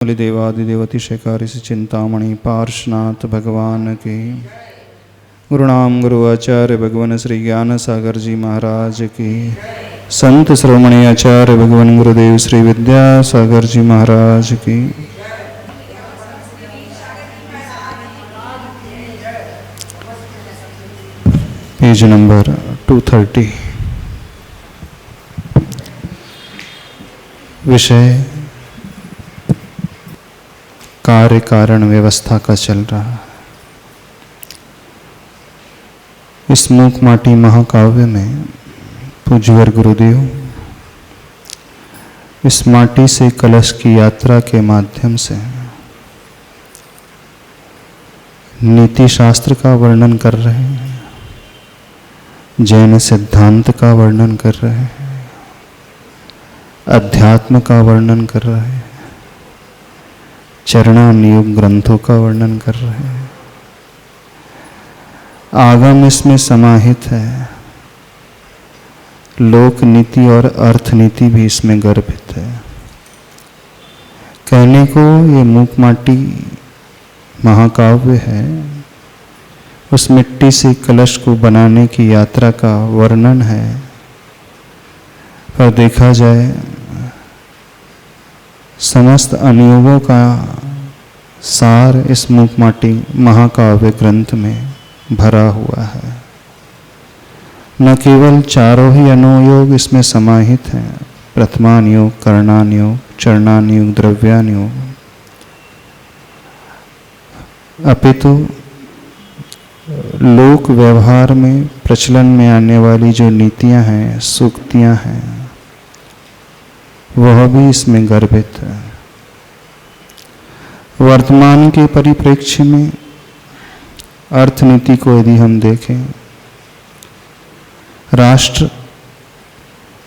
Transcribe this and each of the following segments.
देवादिदेवतिशेखर चिंतामणि पार्श्वनाथ भगवान के गुरुनाम गुरु आचार्य भगवान श्री ज्ञान सागर जी महाराज की संत श्रोमणी आचार्य भगवान गुरुदेव श्री विद्यासागर जी महाराज की पेज नंबर 230। विषय कार्य कारण व्यवस्था का चल रहा है। इस मूक माटी महाकाव्य में पूज्यवर गुरुदेव इस माटी से कलश की यात्रा के माध्यम से नीति शास्त्र का वर्णन कर रहे हैं, जैन सिद्धांत का वर्णन कर रहे हैं, अध्यात्म का वर्णन कर रहे हैं, चरणानुयोग ग्रंथों का वर्णन कर रहे हैं। आगम इसमें समाहित है, लोक नीति और अर्थ नीति भी इसमें गर्भित है। कहने को ये मूक माटी महाकाव्य है, उस मिट्टी से कलश को बनाने की यात्रा का वर्णन है, पर देखा जाए समस्त अनुयोगों का सार इस मूक माटी महाकाव्य ग्रंथ में भरा हुआ है। न केवल चारों ही अनुयोग इसमें समाहित हैं, प्रथमानुयोग, कर्णानुयोग, चरणानुयोग, द्रव्यानुयोग, अपितु लोक व्यवहार में प्रचलन में आने वाली जो नीतियां हैं, सूक्तियां हैं, वह भी इसमें गर्भित है। वर्तमान के परिप्रेक्ष्य में अर्थनीति को यदि हम देखें, राष्ट्र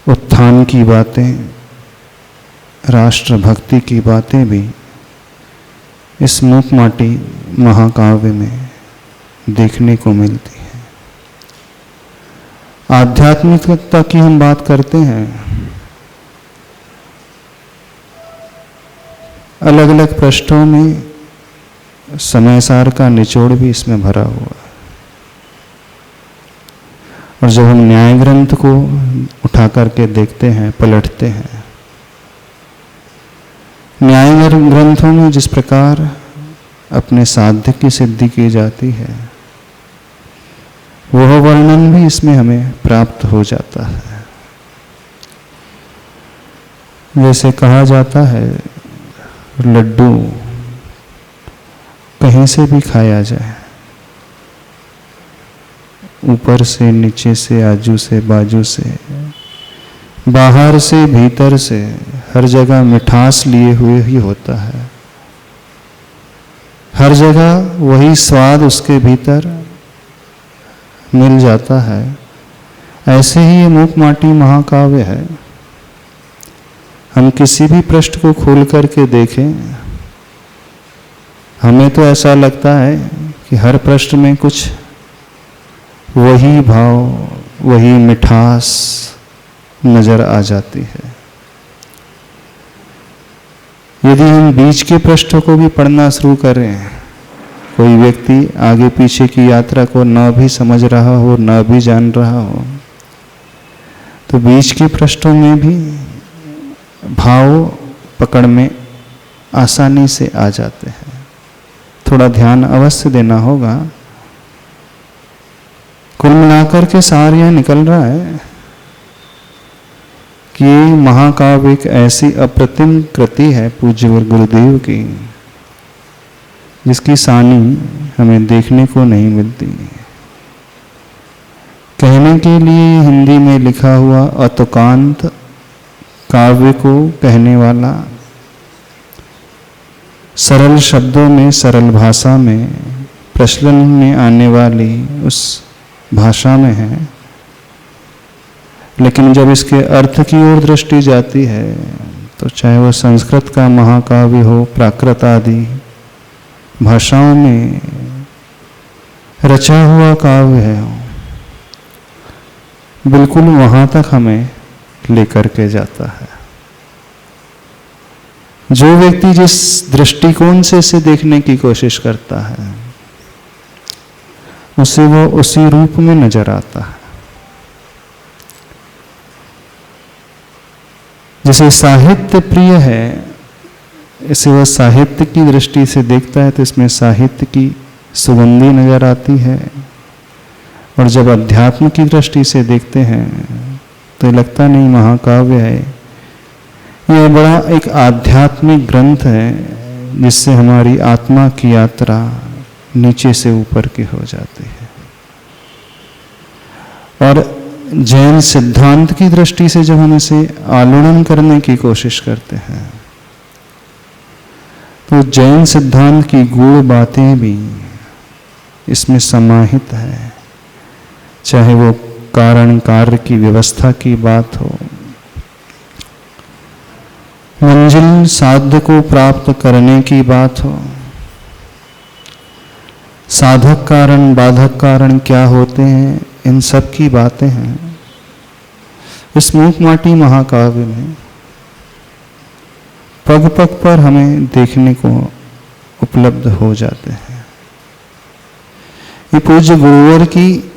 उत्थान की बातें, राष्ट्र भक्ति की बातें भी इस मूक माटी महाकाव्य में देखने को मिलती है। आध्यात्मिकता की हम बात करते हैं, अलग अलग पृष्ठों में समय सार का निचोड़ भी इसमें भरा हुआ है। और जब हम न्याय ग्रंथ को उठा करके देखते हैं, पलटते हैं, न्याय ग्रंथों में जिस प्रकार अपने साध्य की सिद्धि की जाती है, वह वर्णन भी इसमें हमें प्राप्त हो जाता है। जैसे कहा जाता है, लड्डू कहीं से भी खाया जाए, ऊपर से, नीचे से, आजू से, बाजू से, बाहर से, भीतर से, हर जगह मिठास लिए हुए ही होता है। हर जगह वही स्वाद उसके भीतर मिल जाता है। ऐसे ही ये मूक माटी महाकाव्य है। हम किसी भी पृष्ठ को खोल करके देखें, हमें तो ऐसा लगता है कि हर पृष्ठ में कुछ वही भाव, वही मिठास नजर आ जाती है। यदि हम बीच के पृष्ठों को भी पढ़ना शुरू करें, कोई व्यक्ति आगे पीछे की यात्रा को न भी समझ रहा हो, न भी जान रहा हो, तो बीच के पृष्ठों में भी भाव पकड़ में आसानी से आ जाते हैं। थोड़ा ध्यान अवश्य देना होगा। कुल मिलाकर के सार यह निकल रहा है कि महाकाव्य एक ऐसी अप्रतिम कृति है पूज्यवर गुरुदेव की, जिसकी सानी हमें देखने को नहीं मिलती। कहने के लिए हिंदी में लिखा हुआ अतुकांत काव्य को कहने वाला, सरल शब्दों में, सरल भाषा में, प्रचलन में आने वाली उस भाषा में है। लेकिन जब इसके अर्थ की ओर दृष्टि जाती है, तो चाहे वह संस्कृत का महाकाव्य हो, प्राकृत आदि भाषाओं में रचा हुआ काव्य है, बिल्कुल वहां तक हमें लेकर के जाता है। जो व्यक्ति जिस दृष्टिकोण से इसे देखने की कोशिश करता है उसे वो उसी रूप में नजर आता है। जैसे साहित्य प्रिय है, इसे वह साहित्य की दृष्टि से देखता है तो इसमें साहित्य की सुगंधी नजर आती है, और जब अध्यात्म की दृष्टि से देखते हैं तो लगता नहीं महाकाव्य है, यह बड़ा एक आध्यात्मिक ग्रंथ है जिससे हमारी आत्मा की यात्रा नीचे से ऊपर की हो जाती है। और जैन सिद्धांत की दृष्टि से जब हम इसे आलोड़न करने की कोशिश करते हैं तो जैन सिद्धांत की गूढ़ बातें भी इसमें समाहित है, चाहे वो कारण कार्य की व्यवस्था की बात हो, मंजिल साध्य को प्राप्त करने की बात हो, साधक कारण बाधक कारण क्या होते हैं, इन सब की बातें हैं इस मूकमाटी महाकाव्य में पग पग पर हमें देखने को उपलब्ध हो जाते हैं। ये पूज्य गुरुवर की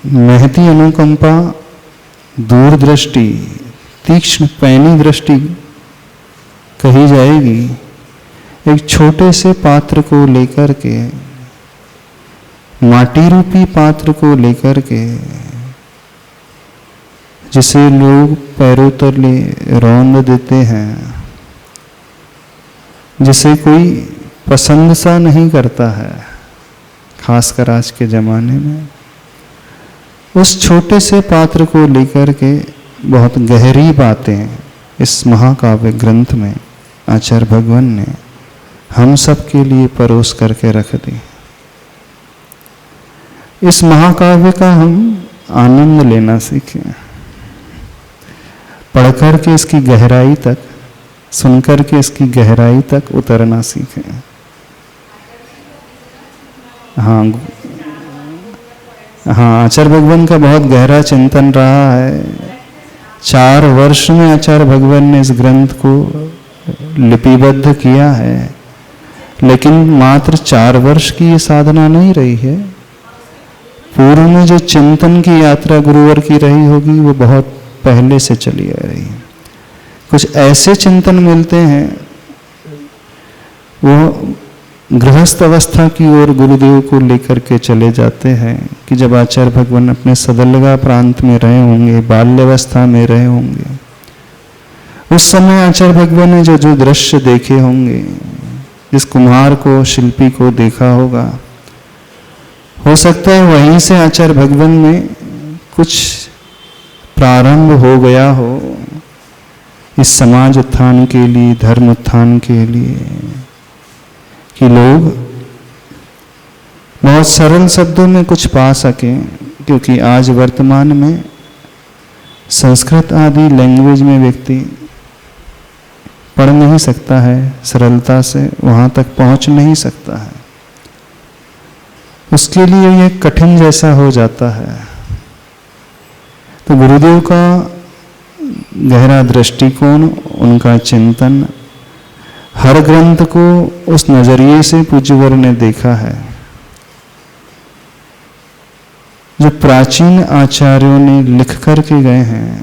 महती अनुकंपा, दूरदृष्टि, तीक्ष्ण पैनी दृष्टि कही जाएगी। एक छोटे से पात्र को लेकर के, माटी रूपी पात्र को लेकर के, जिसे लोग पैरों तले रौंद देते हैं, जिसे कोई पसंद सा नहीं करता है, खासकर आज के जमाने में, उस छोटे से पात्र को लेकर के बहुत गहरी बातें इस महाकाव्य ग्रंथ में आचार्य भगवान ने हम सब के लिए परोस करके रख दी। इस महाकाव्य का हम आनंद लेना सीखें, पढ़कर के इसकी गहराई तक, सुनकर के इसकी गहराई तक उतरना सीखें। हाँ, आचार्य भगवान का बहुत गहरा चिंतन रहा है। 4 वर्ष में आचार्य भगवान ने इस ग्रंथ को लिपिबद्ध किया है, लेकिन मात्र 4 वर्ष की ये साधना नहीं रही है। पूर्व में जो चिंतन की यात्रा गुरुवर की रही होगी वो बहुत पहले से चली आ रही है। कुछ ऐसे चिंतन मिलते हैं वो गृहस्थ अवस्था की ओर गुरुदेव को लेकर के चले जाते हैं कि जब आचार्य भगवान अपने सदलगा प्रांत में रहे होंगे, बाल्यावस्था में रहे होंगे, उस समय आचार्य भगवान ने जो जो दृश्य देखे होंगे, जिस कुम्हार को, शिल्पी को देखा होगा, हो सकता है वहीं से आचार्य भगवान में कुछ प्रारंभ हो गया हो इस समाज उत्थान के लिए, धर्म उत्थान के लिए, कि लोग बहुत सरल शब्दों में कुछ पा सकें। क्योंकि आज वर्तमान में संस्कृत आदि लैंग्वेज में व्यक्ति पढ़ नहीं सकता है, सरलता से वहाँ तक पहुँच नहीं सकता है, उसके लिए ये कठिन जैसा हो जाता है। तो गुरुदेव का गहरा दृष्टिकोण, उनका चिंतन, हर ग्रंथ को उस नजरिए से पूज्यवर ने देखा है। जो प्राचीन आचार्यों ने लिख करके गए हैं,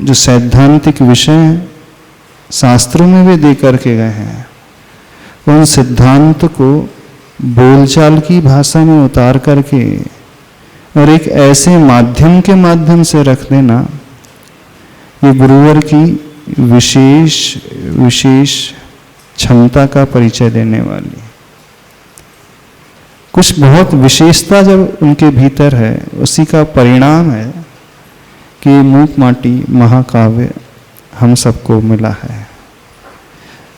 जो सैद्धांतिक विषय शास्त्रों में भी दे करके गए हैं, उन सिद्धांत को बोलचाल की भाषा में उतार करके और एक ऐसे माध्यम के माध्यम से रख देना, ये गुरुवर की विशेष क्षमता का परिचय देने वाली। कुछ बहुत विशेषता जब उनके भीतर है, उसी का परिणाम है कि मूकमाटी महाकाव्य हम सबको मिला है।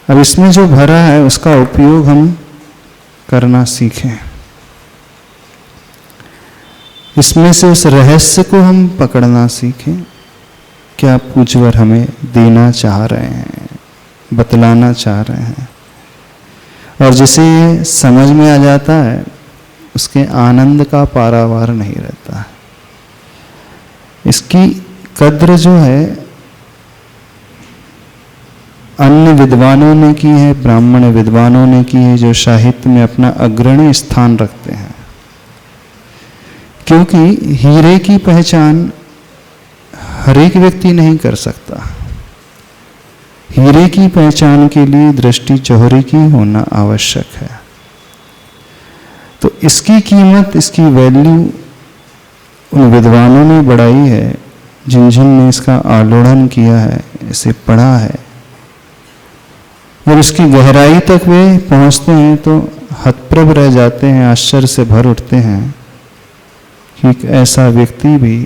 अब इसमें जो भरा है उसका उपयोग हम करना सीखें, इसमें से उस रहस्य को हम पकड़ना सीखें। क्या पूज्यवर हमें देना चाह रहे हैं, बतलाना चाह रहे हैं, और जिसे समझ में आ जाता है उसके आनंद का पारावार नहीं रहता है। इसकी कद्र जो है अन्य विद्वानों ने की है, ब्राह्मण विद्वानों ने की है, जो साहित्य में अपना अग्रणी स्थान रखते हैं। क्योंकि हीरे की पहचान हर एक व्यक्ति नहीं कर सकता। हीरे की पहचान के लिए दृष्टि चौहरी की होना आवश्यक है। तो इसकी कीमत, इसकी वैल्यू उन विद्वानों ने बढ़ाई है जिन इसका आलोड़न किया है, इसे पढ़ा है। जब इसकी गहराई तक वे पहुंचते हैं तो हतप्रभ रह जाते हैं, आश्चर्य से भर उठते हैं कि एक ऐसा व्यक्ति भी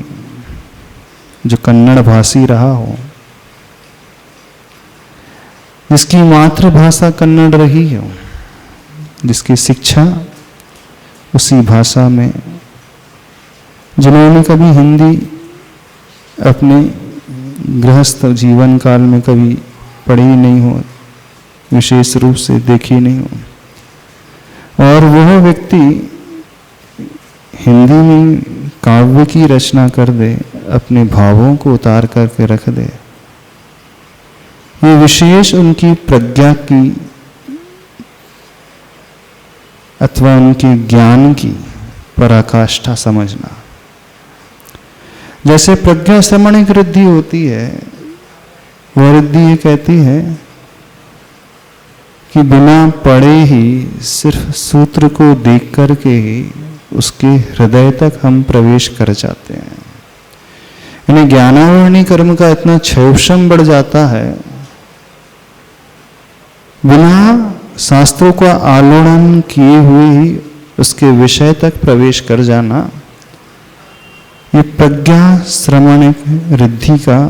जो कन्नड़ भाषी रहा हो, जिसकी मातृभाषा कन्नड़ रही हो, जिसकी शिक्षा उसी भाषा में, जिन्होंने कभी हिंदी अपने गृहस्थ जीवन काल में कभी पढ़ी नहीं हो, विशेष रूप से देखी नहीं हो, और वह व्यक्ति हिंदी में काव्य की रचना कर दे, अपने भावों को उतार करके रख दे, ये विशेष उनकी प्रज्ञा की अथवा उनके ज्ञान की पराकाष्ठा समझना। जैसे प्रज्ञा श्रमणिक रिद्धि होती है, वह रिद्धि ये कहती है कि बिना पढ़े ही सिर्फ सूत्र को देख करके ही उसके हृदय तक हम प्रवेश कर जाते हैं। यानी ज्ञानावरणी कर्म का इतना क्षयोक्षम बढ़ जाता है, बिना शास्त्रों का आलोड़न किए हुए ही उसके विषय तक प्रवेश कर जाना, ये प्रज्ञा श्रमणिक रिद्धि का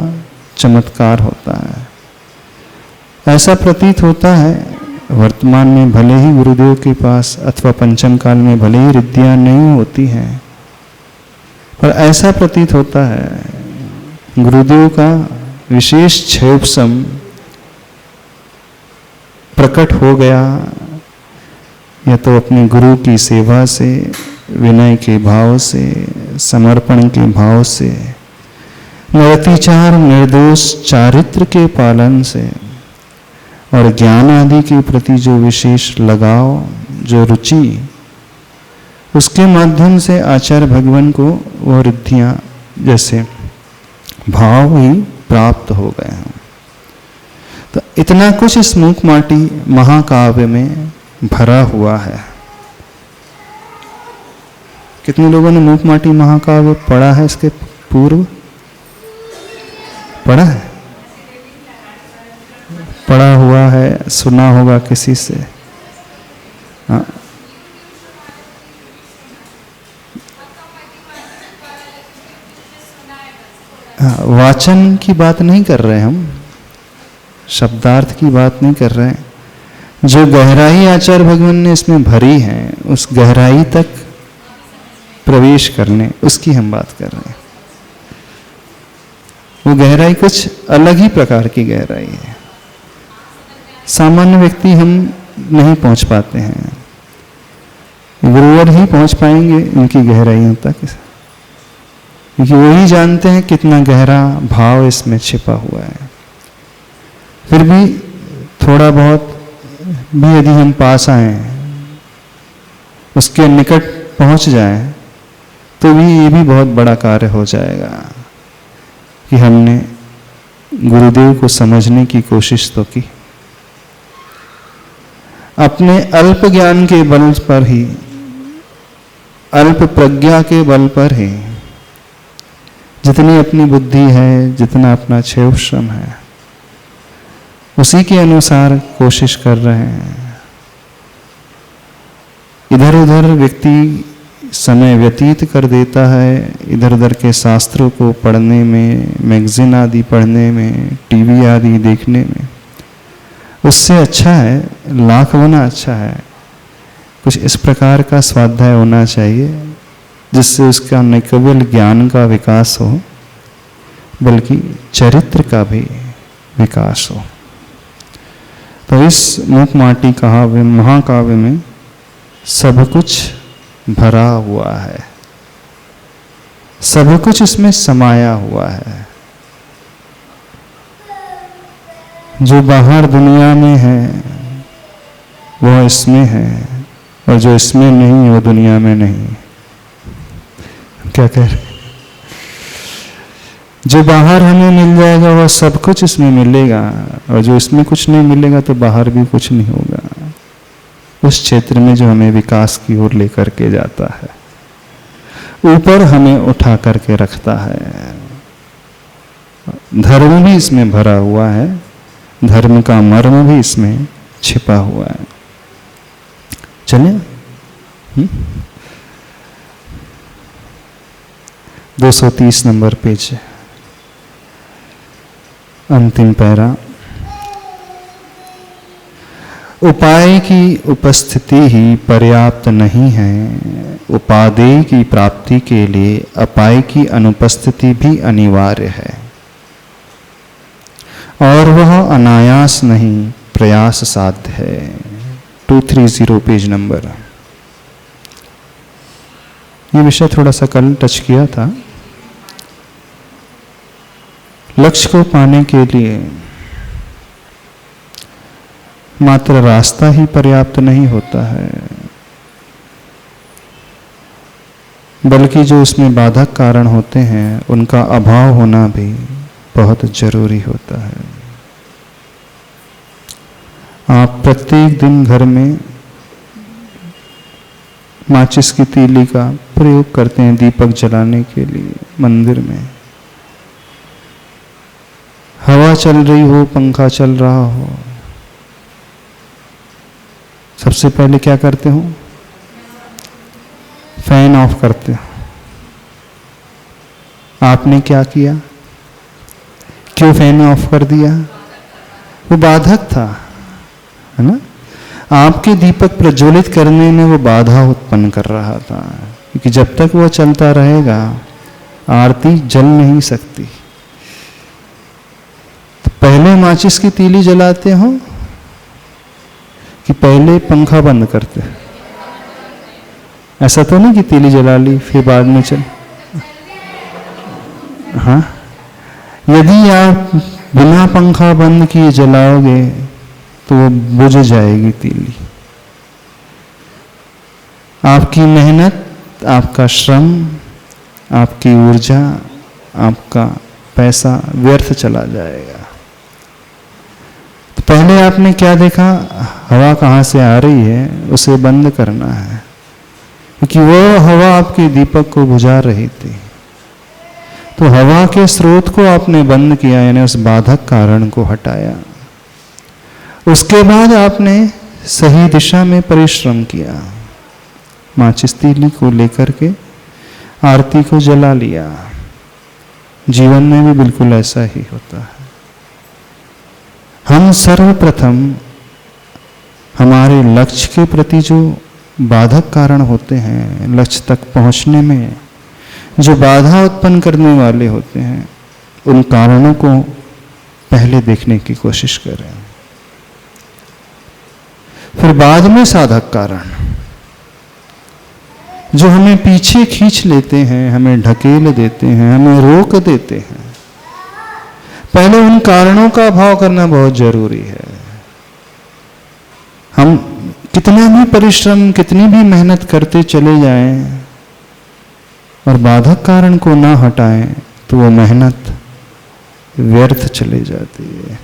चमत्कार होता है। ऐसा प्रतीत होता है वर्तमान में भले ही गुरुदेव के पास अथवा पंचम काल में भले ही रिद्धियां नहीं होती हैं, पर ऐसा प्रतीत होता है गुरुदेव का विशेष क्षयोपशम प्रकट हो गया, या तो अपने गुरु की सेवा से, विनय के भाव से, समर्पण के भाव से, निर्तिचार निर्दोष चारित्र के पालन से, और ज्ञान आदि के प्रति जो विशेष लगाव, जो रुचि, उसके माध्यम से आचार्य भगवान को वह रिद्धियां जैसे भाव ही प्राप्त हो गए हैं। तो इतना कुछ इस मूक माटी महाकाव्य में भरा हुआ है। कितने लोगों ने मूक माटी महाकाव्य पढ़ा है? इसके पूर्व पढ़ा है? पढ़ा हुआ है, सुना होगा किसी से। हाँ, वाचन की बात नहीं कर रहे हम, शब्दार्थ की बात नहीं कर रहे हैं। जो गहराई आचार्य भगवान ने इसमें भरी है, उस गहराई तक प्रवेश करने, उसकी हम बात कर रहे हैं। वो गहराई कुछ अलग ही प्रकार की गहराई है, सामान्य व्यक्ति हम नहीं पहुंच पाते हैं। गुरुवर ही पहुंच पाएंगे इनकी गहराइयों तक, क्योंकि वही जानते हैं कितना गहरा भाव इसमें छिपा हुआ है। फिर भी थोड़ा बहुत भी यदि हम पास आए, उसके निकट पहुंच जाए, तो भी ये भी बहुत बड़ा कार्य हो जाएगा कि हमने गुरुदेव को समझने की कोशिश तो की। अपने अल्प ज्ञान के बल पर ही, अल्प प्रज्ञा के बल पर ही, जितनी अपनी बुद्धि है, जितना अपना क्षयोश्रम है, उसी के अनुसार कोशिश कर रहे हैं। इधर उधर व्यक्ति समय व्यतीत कर देता है, इधर उधर के शास्त्रों को पढ़ने में, मैगजीन आदि पढ़ने में, टीवी आदि देखने में। उससे अच्छा है, लाख गुना अच्छा है, कुछ इस प्रकार का स्वाध्याय होना चाहिए जिससे उसका न केवल ज्ञान का विकास हो, बल्कि चरित्र का भी विकास हो। तो इस मूक माटी काव्य महाकाव्य में सब कुछ भरा हुआ है, सब कुछ इसमें समाया हुआ है। जो बाहर दुनिया में है वो इसमें है, और जो इसमें नहीं है वो दुनिया में नहीं। क्या कह रहे? जो बाहर हमें मिल जाएगा वह सब कुछ इसमें मिलेगा, और जो इसमें कुछ नहीं मिलेगा तो बाहर भी कुछ नहीं होगा। उस क्षेत्र में जो हमें विकास की ओर लेकर के जाता है, ऊपर हमें उठा करके रखता है। धर्म भी इसमें भरा हुआ है, धर्म का मर्म भी इसमें छिपा हुआ है। चलिए 230 नंबर पेज, अंतिम पैरा। उपाय की उपस्थिति ही पर्याप्त नहीं है, उपादेय की प्राप्ति के लिए अपाय की अनुपस्थिति भी अनिवार्य है, और वह अनायास नहीं प्रयास साध्य है। 230 पेज नंबर। ये विषय थोड़ा सा कल टच किया था। लक्ष्य को पाने के लिए मात्र रास्ता ही पर्याप्त नहीं होता है, बल्कि जो उसमें बाधक कारण होते हैं उनका अभाव होना भी बहुत जरूरी होता है। आप प्रत्येक दिन घर में माचिस की तीली का प्रयोग करते हैं दीपक जलाने के लिए। मंदिर में हवा चल रही हो, पंखा चल रहा हो, सबसे पहले क्या करते हो? फैन ऑफ करते हो। आपने क्या किया? क्यों फैन ऑफ कर दिया? वो बाधक था, है ना? आपके दीपक प्रज्वलित करने में वो बाधा उत्पन्न कर रहा था, क्योंकि जब तक वो चलता रहेगा आरती जल नहीं सकती। तो पहले माचिस की तीली जलाते हो कि पहले पंखा बंद करते? ऐसा तो नहीं कि तीली जला ली फिर बाद में चल। हाँ, यदि आप बिना पंखा बंद किए जलाओगे तो वो बुझ जाएगी तीली। आपकी मेहनत, आपका श्रम, आपकी ऊर्जा, आपका पैसा व्यर्थ चला जाएगा। तो पहले आपने क्या देखा? हवा कहाँ से आ रही है उसे बंद करना है, क्योंकि वो हवा आपके दीपक को बुझा रही थी। तो हवा के स्रोत को आपने बंद किया, यानी उस बाधक कारण को हटाया। उसके बाद आपने सही दिशा में परिश्रम किया, माचिस तीली को लेकर के आरती को जला लिया। जीवन में भी बिल्कुल ऐसा ही होता है। हम सर्वप्रथम हमारे लक्ष्य के प्रति जो बाधक कारण होते हैं, लक्ष्य तक पहुंचने में जो बाधा उत्पन्न करने वाले होते हैं, उन कारणों को पहले देखने की कोशिश करें। फिर बाद में साधक कारण जो हमें पीछे खींच लेते हैं, हमें ढकेल देते हैं, हमें रोक देते हैं, पहले उन कारणों का अभाव करना बहुत जरूरी है। हम कितना भी परिश्रम, कितनी भी मेहनत करते चले जाएं और बाधक कारण को ना हटाएं तो वो मेहनत व्यर्थ चली जाती है।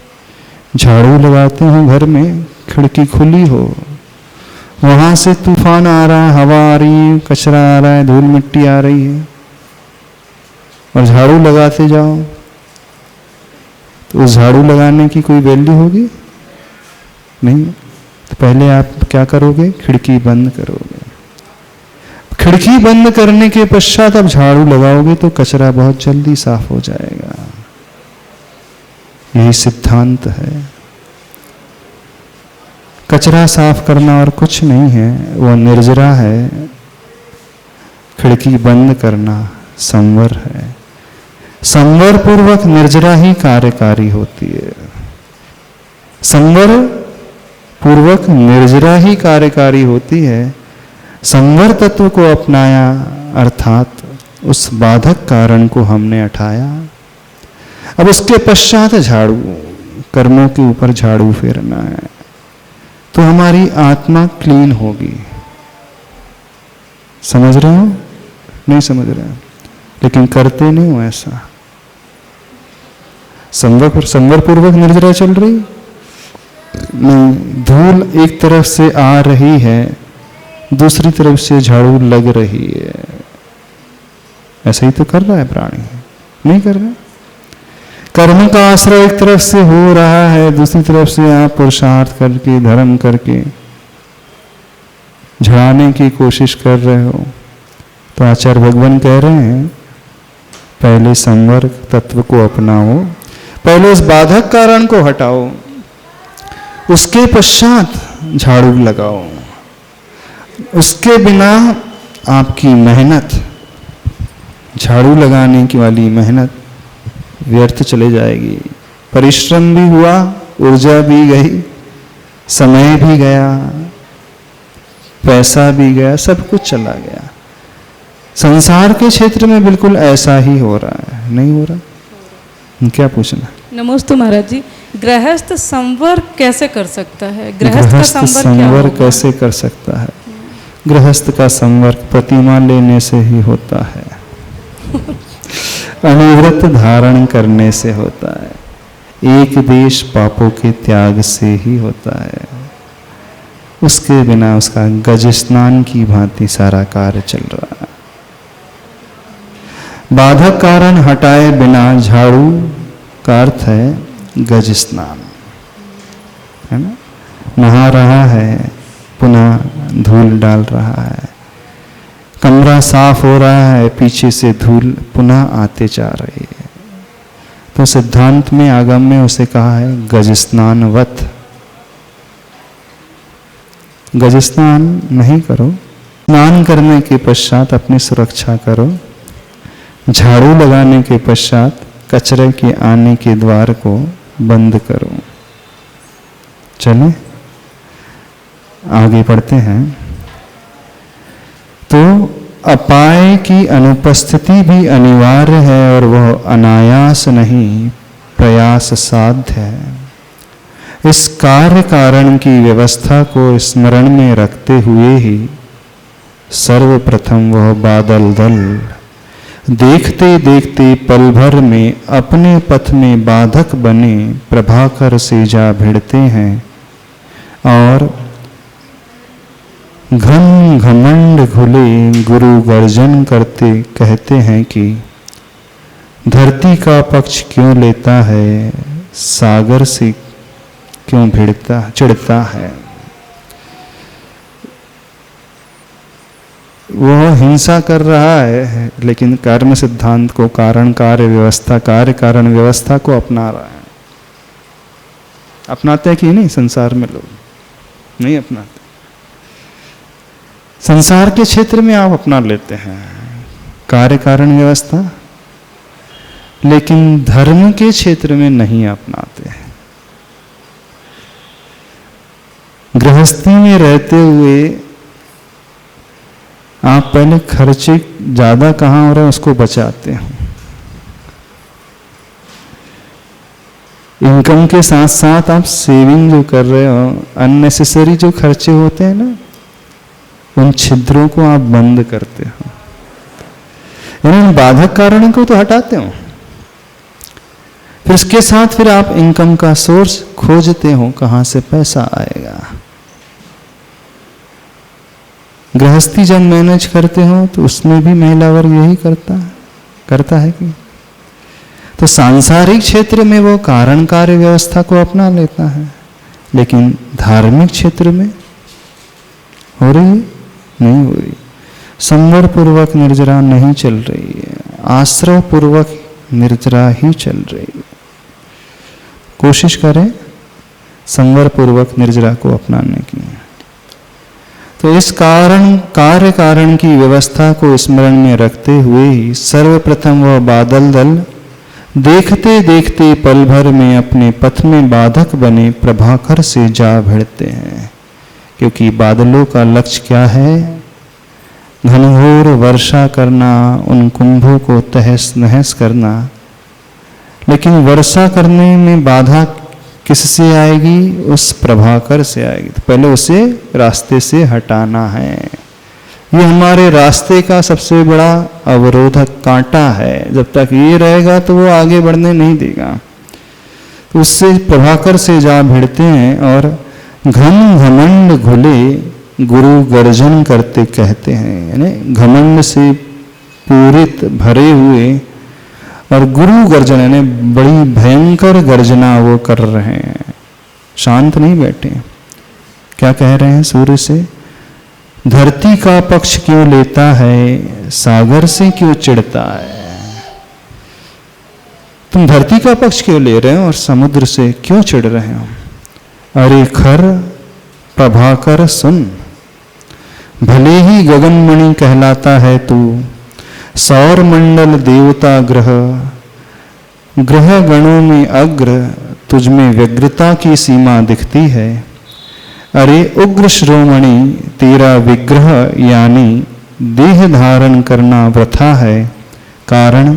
झाड़ू लगाते हो घर में, खिड़की खुली हो, वहां से तूफान आ रहा है, हवा आ रही है, कचरा आ रहा है, धूल मिट्टी आ रही है, और झाड़ू लगाते जाओ तो उस झाड़ू लगाने की कोई वैल्यू होगी नहीं। तो पहले आप क्या करोगे? खिड़की बंद करोगे। खिड़की बंद करने के पश्चात आप झाड़ू लगाओगे तो कचरा बहुत जल्दी साफ हो जाएगा। यही सिद्धांत है। कचरा साफ करना और कुछ नहीं है, वो निर्जरा है। खिड़की बंद करना संवर है। संवर पूर्वक निर्जरा ही कार्यकारी होती है। संवर पूर्वक निर्जरा ही कार्यकारी होती है। संवर तत्व को अपनाया, अर्थात उस बाधक कारण को हमने हटाया। अब उसके पश्चात झाड़ू, कर्मों के ऊपर झाड़ू फेरना है, तो हमारी आत्मा क्लीन होगी। समझ रहे हो? नहीं समझ रहे हो? लेकिन करते नहीं हो ऐसा। संवर पूर्वक निर्जरा चल रही नहीं, धूल एक तरफ से आ रही है, दूसरी तरफ से झाड़ू लग रही है। ऐसा ही तो कर रहा है प्राणी, नहीं कर रहा। कर्म का आश्रय एक तरफ से हो रहा है, दूसरी तरफ से आप पुरुषार्थ करके धर्म करके झड़ाने की कोशिश कर रहे हो। तो आचार्य भगवान कह रहे हैं पहले संवर तत्व को अपनाओ, पहले उस बाधक कारण को हटाओ, उसके पश्चात झाड़ू लगाओ। उसके बिना आपकी मेहनत, झाड़ू लगाने की वाली मेहनत व्यर्थ चले जाएगी। परिश्रम भी हुआ, ऊर्जा भी गई, समय भी गया, पैसा भी गया, सब कुछ चला गया। संसार के क्षेत्र में बिल्कुल ऐसा ही हो रहा है, नहीं हो रहा? क्या पूछना? नमस्ते महाराज जी, गृहस्थ संवर कैसे कर सकता है? गृहस्थ संवर कैसे कर सकता है? गृहस्थ का संवर प्रतिमा लेने से ही होता है, अनुव्रत धारण करने से होता है, एक देश पापों के त्याग से ही होता है। उसके बिना उसका गज स्नान की भांति सारा कार्य चल रहा है। बाधक कारण हटाए बिना झाड़ू का अर्थ है गज स्नान, है ना? नहा रहा है, पुनः धूल डाल रहा है, कमरा साफ हो रहा है, पीछे से धूल पुनः आते जा रही है। तो सिद्धांत में, आगम में उसे कहा है गज स्नानवत। गज स्नान नहीं करो, स्नान करने के पश्चात अपनी सुरक्षा करो। झाड़ू लगाने के पश्चात कचरे के आने के द्वार को बंद करो। चलें आगे बढ़ते हैं। तो अपाय की अनुपस्थिति भी अनिवार्य है और वह अनायास नहीं, प्रयास साध्य है। इस कार्य कारण की व्यवस्था को स्मरण में रखते हुए ही सर्वप्रथम वह बादल दल देखते देखते पल भर में अपने पथ में बाधक बने प्रभाकर से जा भिड़ते हैं और घन घमंड घुले गुरु गर्जन करते कहते हैं कि धरती का पक्ष क्यों लेता है, सागर से क्यों चिढ़ता है। वह हिंसा कर रहा है, लेकिन कर्म सिद्धांत को, कारण कार्य व्यवस्था, कार्य कारण व्यवस्था को अपना रहा है। अपनाते हैं कि नहीं? संसार में लोग नहीं अपनाते। संसार के क्षेत्र में आप अपना लेते हैं कार्य कारण व्यवस्था, लेकिन धर्म के क्षेत्र में नहीं अपनाते हैं। गृहस्थी में रहते हुए आप पहले खर्चे ज्यादा कहाँ हो रहे हैं उसको बचाते हो। इनकम के साथ साथ आप सेविंग जो कर रहे हो, अननेसेसरी जो खर्चे होते हैं ना, उन छिद्रों को आप बंद करते हो। यानी बाधक कारणों को तो हटाते हो, फिर इसके साथ फिर आप इनकम का सोर्स खोजते हो, कहां से पैसा आएगा। गृहस्थी जब मैनेज करते हो तो उसमें भी महिला वर्ग यही करता है कि तो सांसारिक क्षेत्र में वो कारण कार्य व्यवस्था को अपना लेता है, लेकिन धार्मिक क्षेत्र में हो रही है? नहीं हो रही। संवर पूर्वक निर्जरा नहीं चल रही है, आश्रय पूर्वक निर्जरा ही चल रही है। कोशिश करें संवर पूर्वक निर्जरा को अपनाने की। तो इस कार्य कारण की व्यवस्था को स्मरण में रखते हुए ही सर्वप्रथम वह बादल दल देखते देखते पल भर में अपने पथ में बाधक बने प्रभाकर से जा भिड़ते हैं। क्योंकि बादलों का लक्ष्य क्या है? घनघोर वर्षा करना, उन कुंभों को तहस नहस करना। लेकिन वर्षा करने में बाधा किससे आएगी? उस प्रभाकर से आएगी। तो पहले उसे रास्ते से हटाना है। ये हमारे रास्ते का सबसे बड़ा अवरोधक कांटा है। जब तक ये रहेगा तो वो आगे बढ़ने नहीं देगा। तो उससे प्रभाकर से जा भिड़ते हैं और घन घमंड घुले गुरु गर्जन करते कहते हैं। यानी घमंड से पूरित भरे हुए और गुरु गर्जन यानी बड़ी भयंकर गर्जना वो कर रहे हैं, शांत नहीं बैठे। क्या कह रहे हैं सूर्य से? धरती का पक्ष क्यों लेता है, सागर से क्यों चिढ़ता है? तुम धरती का पक्ष क्यों ले रहे हो और समुद्र से क्यों चिढ़ रहे हो? अरे खर प्रभाकर सुन, भले ही गगनमणि कहलाता है तू, सौर मंडल देवता ग्रह, ग्रह गणों में अग्र, तुझमें व्यग्रता की सीमा दिखती है। अरे उग्र श्रोमणि तेरा विग्रह यानी देह धारण करना वृथा है। कारण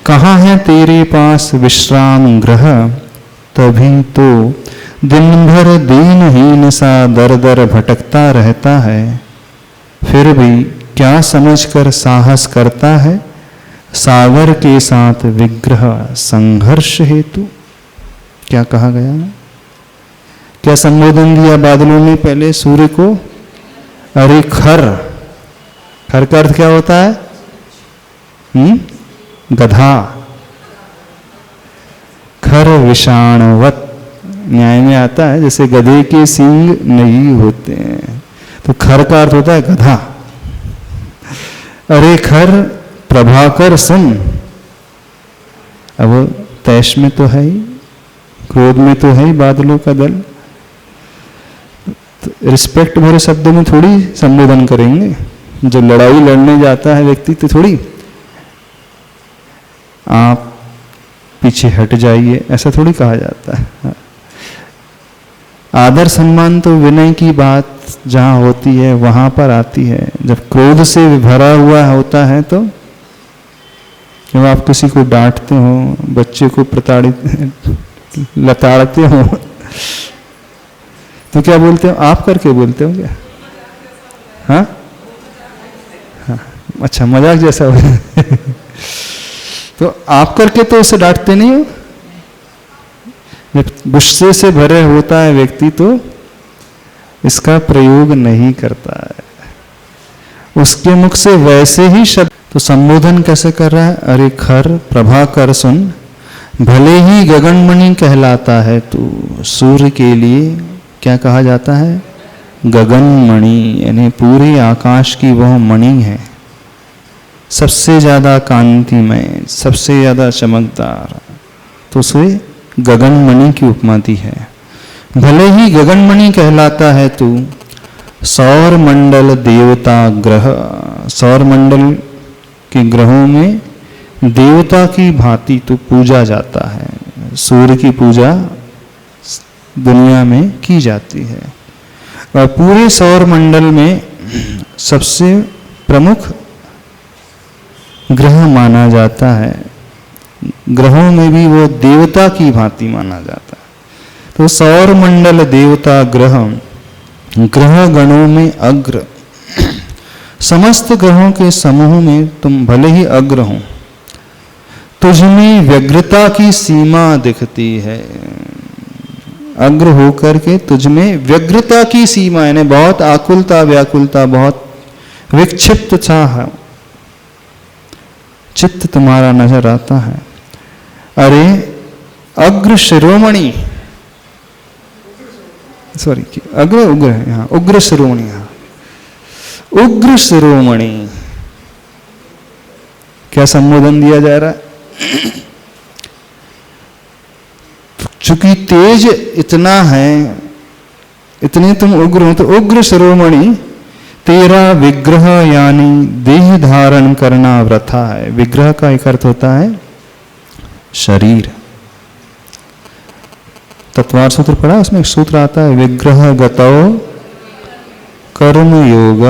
कहाँ है तेरे पास विश्राम ग्रह, तभी तो दिन भर दीनहीन सा दर दर भटकता रहता है। फिर भी क्या समझकर साहस करता है, सागर के साथ विग्रह संघर्ष हेतु। क्या कहा गया? क्या संबोधन दिया बादलों ने पहले सूर्य को? अरे खर, खर का अर्थ क्या होता है? गधा। खर विषाणवत न्याय में आता है, जैसे गधे के सींग नहीं होते हैं, तो खर का अर्थ होता है गधा। अरे खर प्रभाकर सुन। अब तैश में तो है ही, क्रोध में तो है ही बादलों का दल। तो रिस्पेक्ट भरे शब्दों में थोड़ी संबोधन करेंगे। जो लड़ाई लड़ने जाता है व्यक्ति तो थोड़ी आप पीछे हट जाइए, ऐसा थोड़ी कहा जाता है। आदर सम्मान तो विनय की बात जहाँ होती है वहाँ पर आती है। जब क्रोध से भरा हुआ होता है तो जब आप किसी को डांटते हो, बच्चे को प्रताड़ित लताड़ते हो, तो क्या बोलते हो? आप करके बोलते हो क्या? हाँ हाँ, अच्छा मजाक जैसा हो। तो आप करके तो उसे डांटते नहीं हो। जब गुस्से से भरे होता है व्यक्ति तो इसका प्रयोग नहीं करता है। उसके मुख से वैसे ही शब्द, तो संबोधन कैसे कर रहा है? अरे खर प्रभाकर सुन, भले ही गगनमणि कहलाता है तू। सूर्य के लिए क्या कहा जाता है? गगनमणि, यानी पूरे आकाश की वह मणि है, सबसे ज्यादा कांतिमय, सबसे ज्यादा चमकदार। तो उसे गगनमणि की उपमा दी है। भले ही गगनमणि कहलाता है तू, सौर मंडल देवता ग्रह, सौर मंडल के ग्रहों में देवता की भांति तो पूजा जाता है। सूर्य की पूजा दुनिया में की जाती है और पूरे सौर मंडल में सबसे प्रमुख ग्रह माना जाता है। ग्रहों में भी वो देवता की भांति माना जाता है। तो सौर मंडल देवता ग्रह, ग्रह गणों में अग्र, समस्त ग्रहों के समूह में तुम भले ही अग्र हो, तुझमें व्यग्रता की सीमा दिखती है। अग्र होकर के तुझमें व्यग्रता की सीमा, यानी बहुत आकुलता व्याकुलता, बहुत विक्षिप्त सा है चित्त तुम्हारा नजर आता है। अरे अग्र शिरोमणि, सॉरी अग्र उग्र है यहाँ, उग्र शिरोमणि, यहाँ उग्र शिरोमणि। क्या संबोधन दिया जा रहा है? चूंकि तेज इतना है, इतने तुम उग्र हो, तो उग्र शिरोमणि तेरा विग्रह यानी देह धारण करना वृथा है। विग्रह का एक अर्थ होता है शरीर। तत्वार सूत्र पढ़ा, उसमें एक सूत्र आता है विग्रह गतो कर्म योग।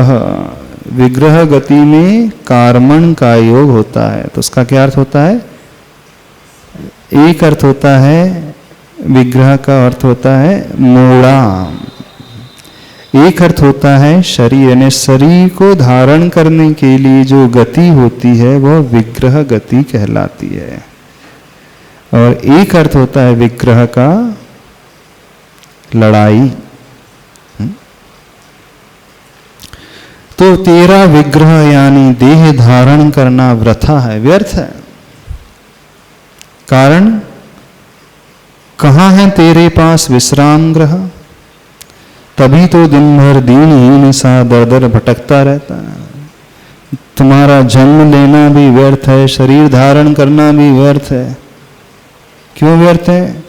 विग्रह गति में कार्मण का योग होता है। तो उसका क्या अर्थ होता है? एक अर्थ होता है विग्रह का अर्थ होता है मूढ़ा। एक अर्थ होता है शरीर, यानी शरीर को धारण करने के लिए जो गति होती है वह विग्रह गति कहलाती है। और एक अर्थ होता है विग्रह का लड़ाई। तो तेरा विग्रह यानी देह धारण करना वृथा है, व्यर्थ है। कारण कहाँ है तेरे पास विश्राम ग्रह? तभी तो दिन भर दीनहीन सा दर दर भटकता रहता है। तुम्हारा जन्म लेना भी व्यर्थ है, शरीर धारण करना भी व्यर्थ है। क्यों व्यर्थ है?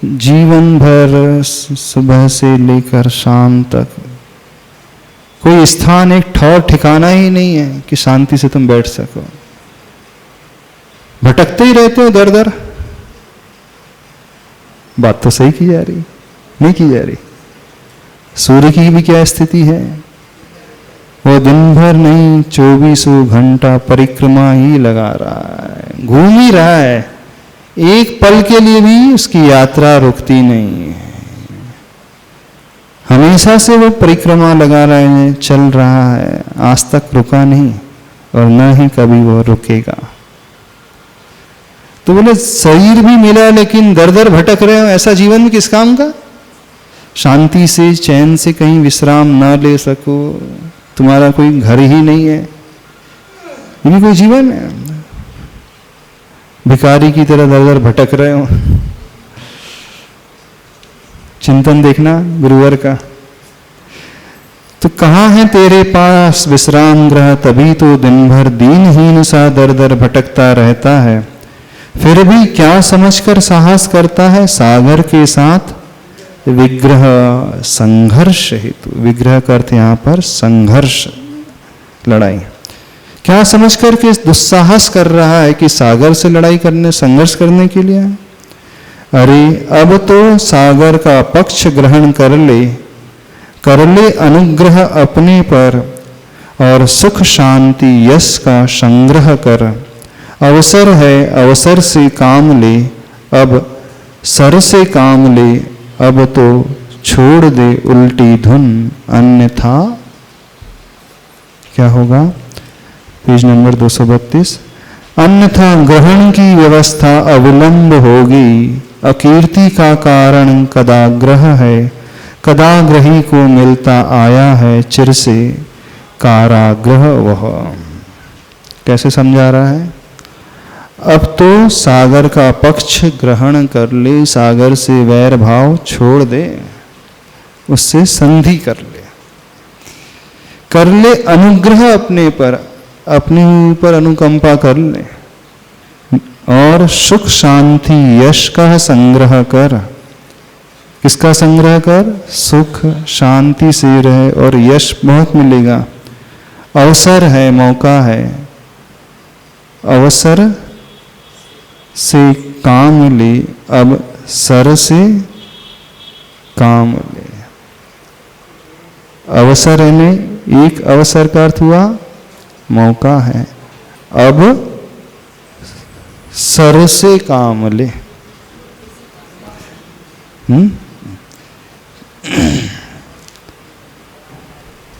जीवन भर सुबह से लेकर शाम तक कोई स्थान, एक ठौर ठिकाना ही नहीं है कि शांति से तुम बैठ सको। भटकते ही रहते हो दर दर। बात तो सही की जा रही, नहीं की जा रही। सूर्य की भी क्या स्थिति है? वो दिन भर नहीं 24 घंटा परिक्रमा ही लगा रहा है, घूम ही रहा है। एक पल के लिए भी उसकी यात्रा रुकती नहीं है। हमेशा से वो परिक्रमा लगा रहे हैं, चल रहा है, आज तक रुका नहीं और न ही कभी वो रुकेगा। तो बोले शरीर भी मिला लेकिन दर दर भटक रहे हो, ऐसा जीवन किस काम का? शांति से चैन से कहीं विश्राम ना ले सको, तुम्हारा कोई घर ही नहीं है, ये भी कोई जीवन है? भिखारी की तरह दर दर भटक रहे हो। चिंतन देखना गुरुवर का। तो कहाँ है तेरे पास विश्राम ग्रह? तभी तो दिन भर दीनहीन सा दर दर भटकता रहता है। फिर भी क्या समझकर साहस करता है? सागर के साथ विग्रह संघर्ष हेतु। विग्रह का अर्थ यहाँ पर संघर्ष, लड़ाई। क्या समझकर के दुस्साहस कर रहा है कि सागर से लड़ाई करने, संघर्ष करने के लिए? अरे अब तो सागर का पक्ष ग्रहण कर ले अनुग्रह अपने पर, और सुख शांति यश का संग्रह कर। अवसर है अवसर से काम ले, अब सर से काम ले। अब तो छोड़ दे उल्टी धुन, अन्यथा क्या होगा? Page number 232। अन्यथा ग्रहण की व्यवस्था अविलंब होगी। अकीर्ति का कारण कदाग्रह है, कदाग्रही को मिलता आया है चिर से काराग्रह वह। कैसे समझा रहा है? अब तो सागर का पक्ष ग्रहण कर ले, सागर से वैर भाव छोड़ दे, उससे संधि कर ले अनुग्रह अपने पर, अपने ऊपर अनुकंपा कर ले, और सुख शांति यश का संग्रह कर। किसका संग्रह कर? सुख शांति से रहे और यश बहुत मिलेगा। अवसर है, मौका है, अवसर से काम ले, अब सर से काम ले। अवसर में एक अवसर का अर्थ हुआ मौका है, अब सर से काम ले।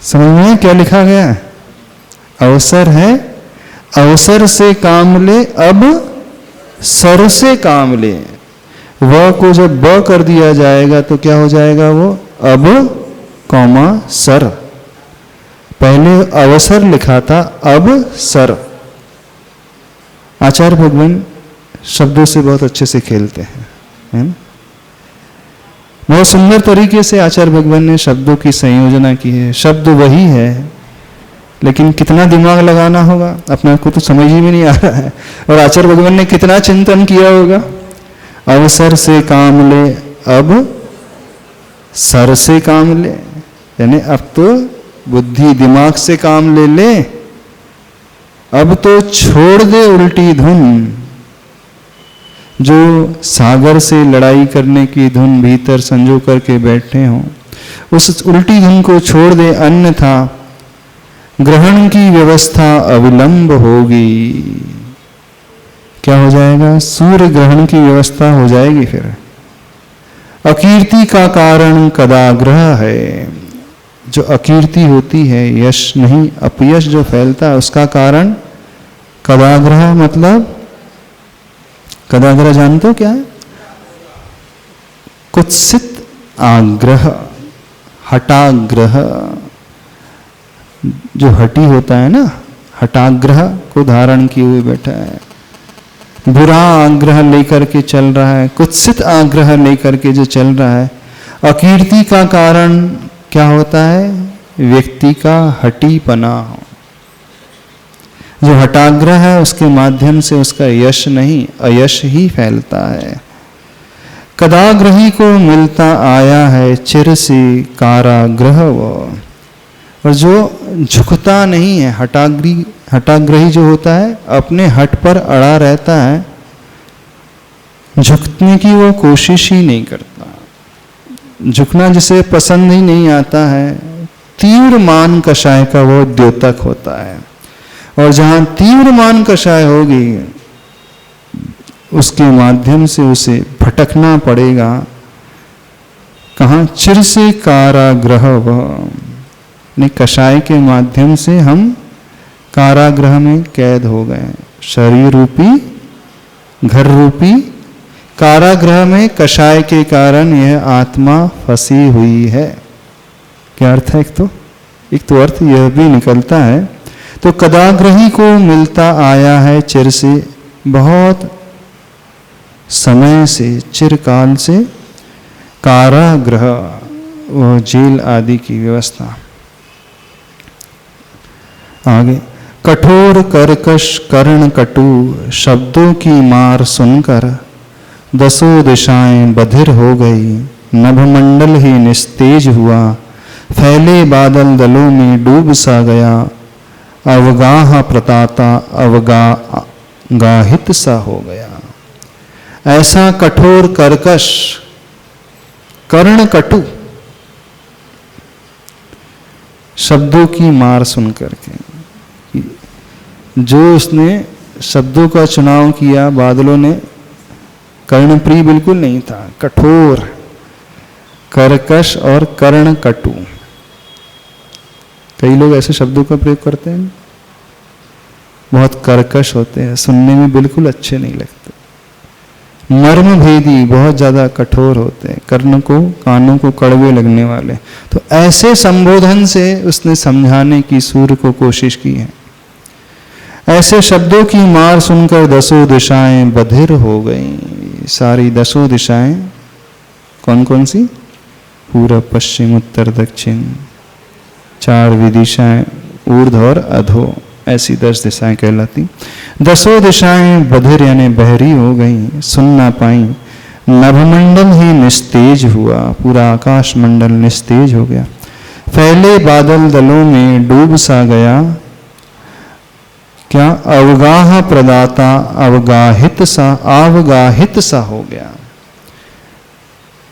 समझ में क्या लिखा गया है? अवसर है, अवसर से काम ले, अब सर से काम ले। व को जब ब कर दिया जाएगा तो क्या हो जाएगा? वो अब कॉमा सर। पहले अवसर लिखा था, अब सर। आचार्य भगवान शब्दों से बहुत अच्छे से खेलते हैं, है ना? बहुत सुंदर तरीके से आचार्य भगवान ने शब्दों की संयोजना की है। शब्द वही है, लेकिन कितना दिमाग लगाना होगा अपने को तो समझ ही में नहीं आ रहा है। और आचार्य भगवान ने कितना चिंतन किया होगा। अवसर से काम ले, अब सर से काम ले, यानी अब तो बुद्धि दिमाग से काम ले ले, अब तो छोड़ दे उल्टी धुन। जो सागर से लड़ाई करने की धुन भीतर संजो करके बैठे हों, उस उल्टी धुन को छोड़ दे, अन्यथा ग्रहण की व्यवस्था अविलंब होगी। क्या हो जाएगा? सूर्य ग्रहण की व्यवस्था हो जाएगी। फिर अकीर्ति का कारण कदाग्रह है। जो अकीर्ति होती है, यश नहीं अपयश जो फैलता है, उसका कारण कदाग्रह। मतलब कदाग्रह जानते हो क्या है? कुत्सित आग्रह, हटाग्रह। जो हटी होता है ना, हटाग्रह को धारण किए हुए बैठा है, बुरा आग्रह लेकर के चल रहा है, कुत्सित आग्रह लेकर के जो चल रहा है। अकीर्ति का कारण क्या होता है? व्यक्ति का हटीपना। जो हटाग्रह है उसके माध्यम से उसका यश नहीं अयश ही फैलता है। कदाग्रही को मिलता आया है चिर से कारागृह वो। और जो झुकता नहीं है, हटाग्रही जो होता है अपने हट पर अड़ा रहता है, झुकने की वो कोशिश ही नहीं करता। झुकना जिसे पसंद ही नहीं आता है, तीव्र मान कषाय का वो द्योतक होता है। और जहां तीव्र मान कषाय होगी उसके माध्यम से उसे भटकना पड़ेगा। कहाँ? चिर से कारागृह वह। कषाय के माध्यम से हम कारागृह में कैद हो गए। शरीर रूपी घर रूपी कारागृह में कषाय के कारण यह आत्मा फंसी हुई है। क्या अर्थ है? एक तो अर्थ यह भी निकलता है। तो कदाग्रही को मिलता आया है चिर से, बहुत समय से, चिरकाल से, कारागृह वह जेल आदि की व्यवस्था। आगे, कठोर कर्कश कर्ण कटु शब्दों की मार सुनकर दसों दिशाएं बधिर हो गई। नभमंडल ही निस्तेज हुआ, फैले बादल दलों में डूब सा गया। अवगाह प्रताता अवगाहित सा हो गया। ऐसा कठोर कर्कश कर्ण कटु शब्दों की मार सुनकर के, जो उसने शब्दों का चुनाव किया बादलों ने, कर्णप्रिय बिल्कुल नहीं था। कठोर, कर्कश और कर्ण कटु, कई लोग ऐसे शब्दों का प्रयोग करते हैं, बहुत कर्कश होते हैं, सुनने में बिल्कुल अच्छे नहीं लगते। मर्म भेदी, बहुत ज्यादा कठोर होते हैं, कर्ण को, कानों को कड़वे लगने वाले। तो ऐसे संबोधन से उसने समझाने की सूर्य को कोशिश की है। ऐसे शब्दों की मार सुनकर दसों दिशाएं बधिर हो गईं। सारी दसों दिशाएं कौन कौन सी? पूरब पश्चिम उत्तर दक्षिण, चार विदिशाएं, ऊर्ध्व और अधो, ऐसी 10 दिशाएं कहलाती। दसों दिशाएं बधिर यानी बहरी हो गई, सुन ना पाई। नभमंडल ही निस्तेज हुआ, पूरा आकाश मंडल निस्तेज हो गया। फैले बादल दलों में डूब सा गया। क्या? अवगाह प्रदाता अवगाहित सा हो गया।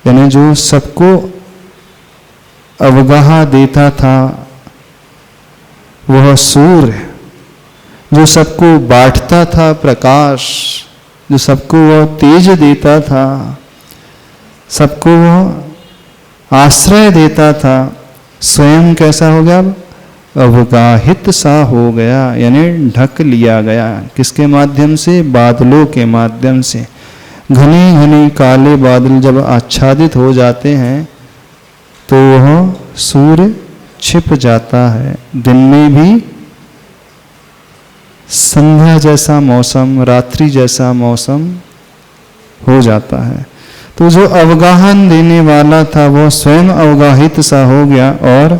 यानी जो सबको अवगाह देता था वह सूर्य, जो सबको बांटता था प्रकाश, जो सबको वह तेज देता था, सबको वह आश्रय देता था, स्वयं कैसा हो गया? अवगाहित सा हो गया, यानी ढक लिया गया। किसके माध्यम से? बादलों के माध्यम से। घने घने काले बादल जब आच्छादित हो जाते हैं तो वह सूर्य छिप जाता है। दिन में भी संध्या जैसा मौसम, रात्रि जैसा मौसम हो जाता है। तो जो अवगाहन देने वाला था वह स्वयं अवगाहित सा हो गया। और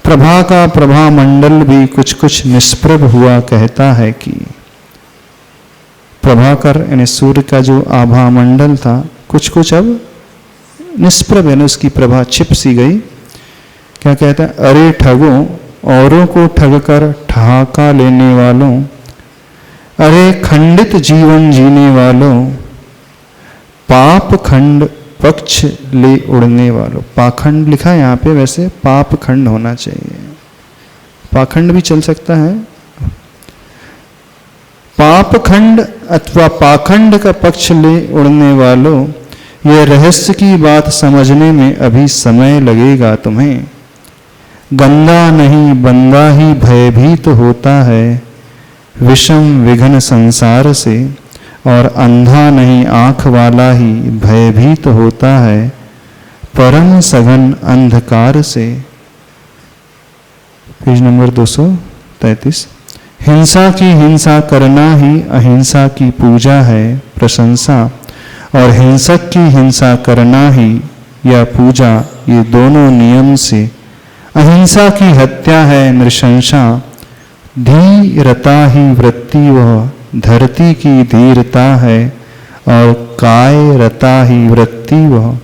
प्रभा का प्रभा मंडल भी कुछ कुछ निष्प्रभ हुआ। कहता है कि प्रभाकर यानी सूर्य का जो आभा मंडल था कुछ कुछ अब निष्प्रभ, यानी उसकी प्रभा छिप सी गई। क्या कहता है? अरे ठगों, औरों को ठग कर ठहाका लेने वालों, अरे खंडित जीवन जीने वालों, पाप खंड पक्ष ले उड़ने वालों। पाखंड लिखा है यहाँ पे, वैसे पाप खंड होना चाहिए, पाखंड भी चल सकता है। पाप खंड अथवा पाखंड का पक्ष ले उड़ने वालों, यह रहस्य की बात समझने में अभी समय लगेगा तुम्हें। गंदा नहीं बंदा ही भयभीत होता है विषम विघ्न संसार से, और अंधा नहीं आंख वाला ही भयभीत होता है परम सघन अंधकार से। Page number 233। हिंसा की हिंसा करना ही अहिंसा की पूजा है प्रशंसा, और हिंसक की हिंसा करना ही या पूजा, ये दोनों नियम से अहिंसा की हत्या है नृशंसा। धीरता ही वृत्ति वह धरती की धीरता है, और कायरता ही वृत्ति वह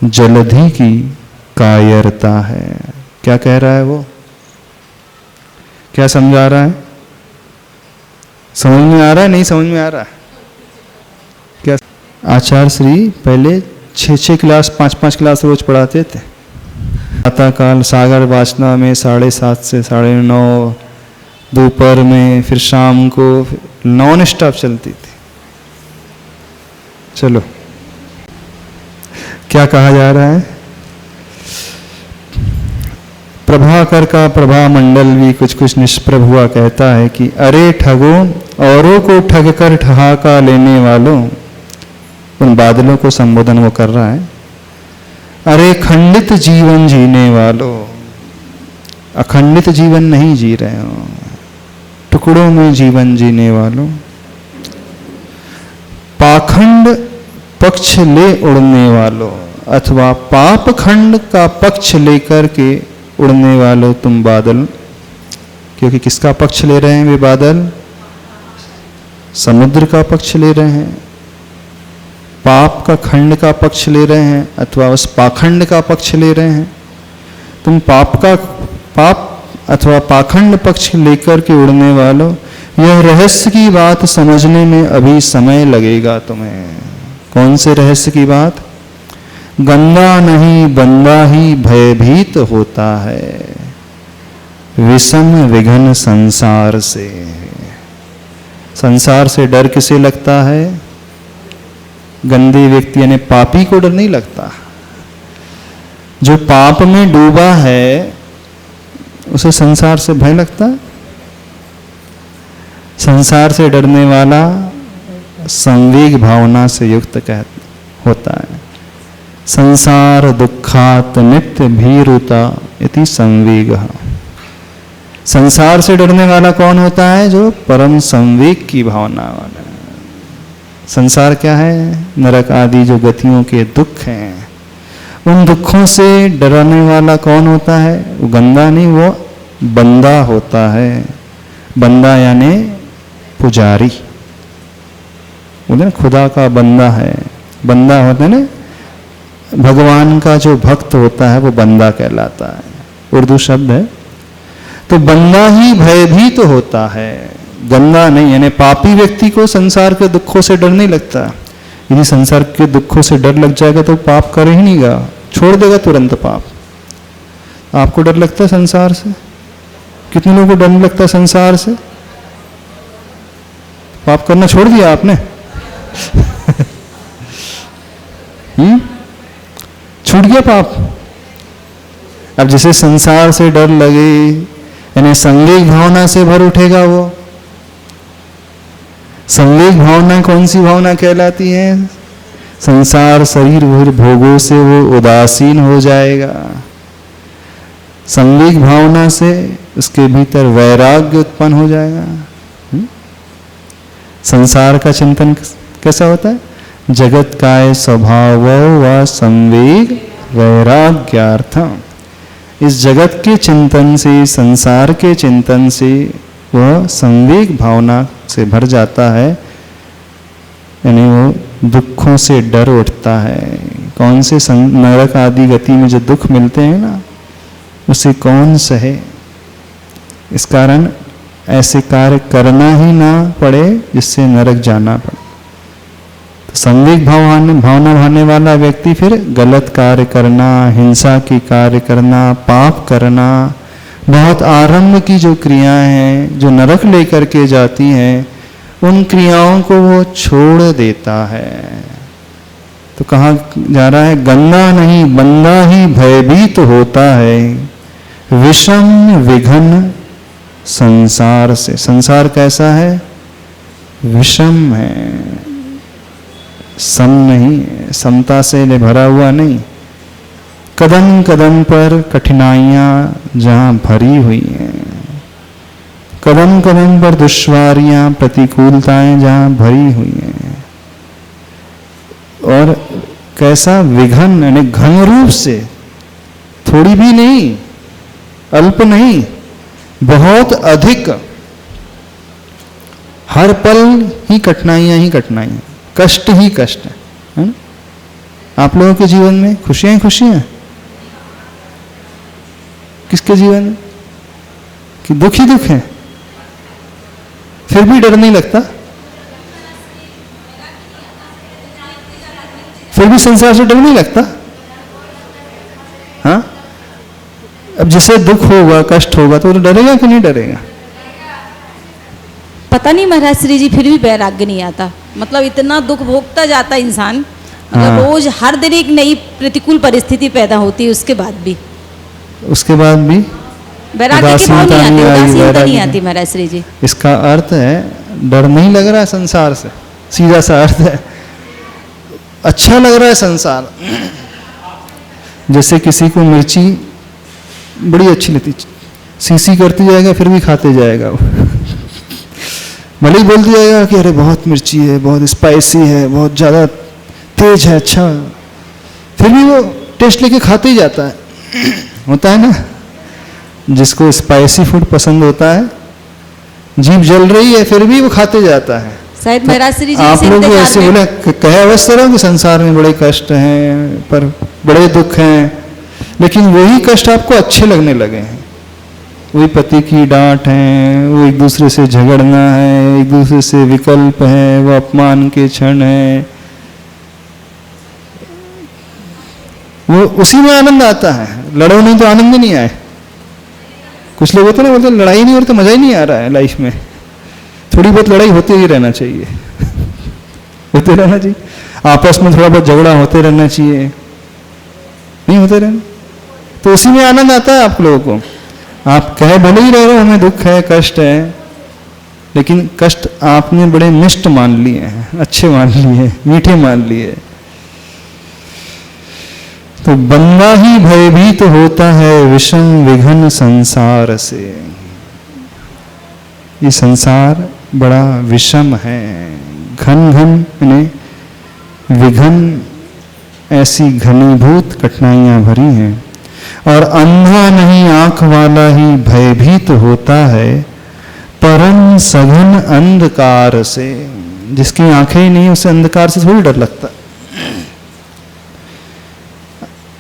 जलधि की कायरता है। क्या कह रहा है वो, क्या समझा रहा है? समझ में आ रहा है, नहीं समझ में आ रहा है? क्या आचार्य श्री पहले 6-6 क्लास 5-5 क्लास रोज पढ़ाते थे। प्रातःकाल सागर वाचना में 7:30 से 9:30, दोपहर में, फिर शाम को नॉन स्टॉप चलती थी। चलो, क्या कहा जा रहा है? प्रभाकर का प्रभा मंडल भी कुछ कुछ निष्प्रभ हुआ कहता है कि अरे ठगो, औरों को ठग कर ठहाका लेने वालों, उन बादलों को संबोधन वो कर रहा है। अरे खंडित जीवन जीने वालों, अखंडित जीवन नहीं जी रहे हो, टुकड़ों में जीवन जीने वालों। पाखंड पक्ष ले उड़ने वालों, अथवा पाप खंड का पक्ष लेकर के उड़ने वालों तुम बादल। क्योंकि किसका पक्ष ले रहे हैं वे बादल? समुद्र का पक्ष ले रहे हैं, पाप का खंड का पक्ष ले रहे हैं, अथवा उस पाखंड का पक्ष ले रहे हैं। तुम पाप अथवा पाखंड पक्ष लेकर के उड़ने वालों, यह रहस्य की बात समझने में अभी समय लगेगा तुम्हें। कौन से रहस्य की बात? गंदा नहीं बंदा ही भयभीत होता है विषम विघ्न संसार से। संसार से डर किसे लगता है? गंदे व्यक्ति यानी पापी को डर नहीं लगता। जो पाप में डूबा है उसे संसार से भय लगता है। संसार से डरने वाला संवेग भावना से युक्त होता है। संसार दुखात नित्य भीरुता इति संवेग। संसार से डरने वाला कौन होता है? जो परम संवेग की भावना वाला है। संसार क्या है? नरक आदि जो गतियों के दुख हैं, उन दुखों से डराने वाला कौन होता है? वो गंदा नहीं, वो बंदा होता है। बंदा यानी पुजारी, बोले ना खुदा का बंदा है। बंदा होता है ना, भगवान का जो भक्त होता है वो बंदा कहलाता है, उर्दू शब्द है। तो बंदा ही भयभीत होता है, गंदा नहीं। यानी पापी व्यक्ति को संसार के दुखों से डर नहीं लगता। यदि संसार के दुखों से डर लग जाएगा तो पाप करे ही नहींगा, छोड़ देगा तुरंत पाप। आपको डर लगता है संसार से? कितने लोगों को डर नहीं लगता संसार से? पाप करना छोड़ दिया आपने? छूट गया पाप। अब जिसे संसार से डर लगे यानी संवेग भावना से भर उठेगा वो। संवेग भावना कौन सी भावना कहलाती है? संसार शरीर भोगों से वो उदासीन हो जाएगा। संवेग भावना से उसके भीतर वैराग्य उत्पन्न हो जाएगा। संसार का चिंतन कैसा होता है? जगत काय स्वभाव व संवेग वैराग्यार्थम। इस जगत के चिंतन से, संसार के चिंतन से वह संवेग भावना से भर जाता है, यानी वो दुखों से डर उठता है। कौन से नरक आदि गति में जो दुख मिलते हैं ना, उसे कौन सहे। इस कारण ऐसे कार्य करना ही ना पड़े जिससे नरक जाना पड़े। तो संवेग भावना भाने वाला व्यक्ति फिर गलत कार्य करना, हिंसा की कार्य करना, पाप करना, बहुत आरंभ की जो क्रियाएं हैं जो नरक लेकर के जाती हैं, उन क्रियाओं को वो छोड़ देता है। तो कहाँ जा रहा है? गंगा नहीं बंदा ही भयभीत होता है विषम विघन संसार से। संसार कैसा है? विषम है, सम नहीं है, समता से भरा हुआ नहीं। कदम कदम पर कठिनाइयां जहां भरी हुई हैं, कदम कदम पर दुश्वारियां प्रतिकूलताएं जहां भरी हुई हैं, और कैसा विघन, यानी घन रूप से, थोड़ी भी नहीं, अल्प नहीं, बहुत अधिक, हर पल ही कठिनाइयां ही कठिनाइयां, कष्ट ही कष्ट है ना? आप लोगों के जीवन में खुशियां ही खुशियां, किसके जीवन में कि दुख ही दुख है, फिर भी डर नहीं लगता, फिर भी संसार से डर नहीं लगता। हाँ, अब जिसे दुख होगा, कष्ट होगा, तो वो डरेगा कि नहीं डरेगा? पता नहीं महाराज श्री जी, फिर भी वैराग्य नहीं आता। मतलब इतना दुख भोगता जाता इंसान, मतलब हाँ। रोज हर दिन एक नई प्रतिकूल परिस्थिति पैदा होती है, उसके बाद भी वैराग्य की भाव नहीं आती, उदासीनता नहीं आती महाराज श्री जी। इसका अर्थ है डर नहीं लग रहा है संसार से, सीधा सा अर्थ है, अच्छा लग रहा है संसार। जैसे किसी को मिर्ची बड़ी अच्छी लगती, सीसी करती जाएगा फिर भी खाते जाएगा वो। भले ही बोलती जाएगा कि अरे बहुत मिर्ची है, बहुत स्पाइसी है, बहुत ज़्यादा तेज है, अच्छा, फिर भी वो टेस्ट लेके खाते ही जाता है। होता है ना, जिसको स्पाइसी फूड पसंद होता है, जीभ जल रही है फिर भी वो खाते जाता है। शायद महाराज श्री जी आप लोग ऐसे बोले, कहे अवश्य रहो कि संसार में बड़े कष्ट हैं, पर बड़े दुख हैं, लेकिन वही कष्ट आपको अच्छे लगने लगे हैं। वही पति की डांट है, वो एक दूसरे से झगड़ना है, एक दूसरे से विकल्प है, वो अपमान के क्षण है, वो उसी में आनंद आता है। लड़ो नहीं तो आनंद नहीं आए। कुछ लोग होते ना, बोलते लड़ाई नहीं हो रही तो मजा ही नहीं आ रहा है लाइफ में। थोड़ी बहुत लड़ाई होते ही रहना चाहिए। होते रहना चाहिए, आपस में थोड़ा बहुत झगड़ा होते रहना चाहिए, नहीं होते रहना, तो उसी में आनंद आता है आप लोगों को। आप कहे भले ही रह रहे हो हमें दुख है, कष्ट है, लेकिन कष्ट आपने बड़े मिष्ट मान लिए हैं, अच्छे मान लिए, मीठे मान लिए। तो बंदा ही भयभीत होता है विषम विघन संसार से। ये संसार बड़ा विषम है, घन घन यानी विघन, ऐसी घनीभूत कठिनाइयां भरी हैं। और अंधा नहीं आंख वाला ही भयभीत होता है परम सघन अंधकार से। जिसकी आंखें ही नहीं, उसे अंधकार से थोड़ी डर लगता,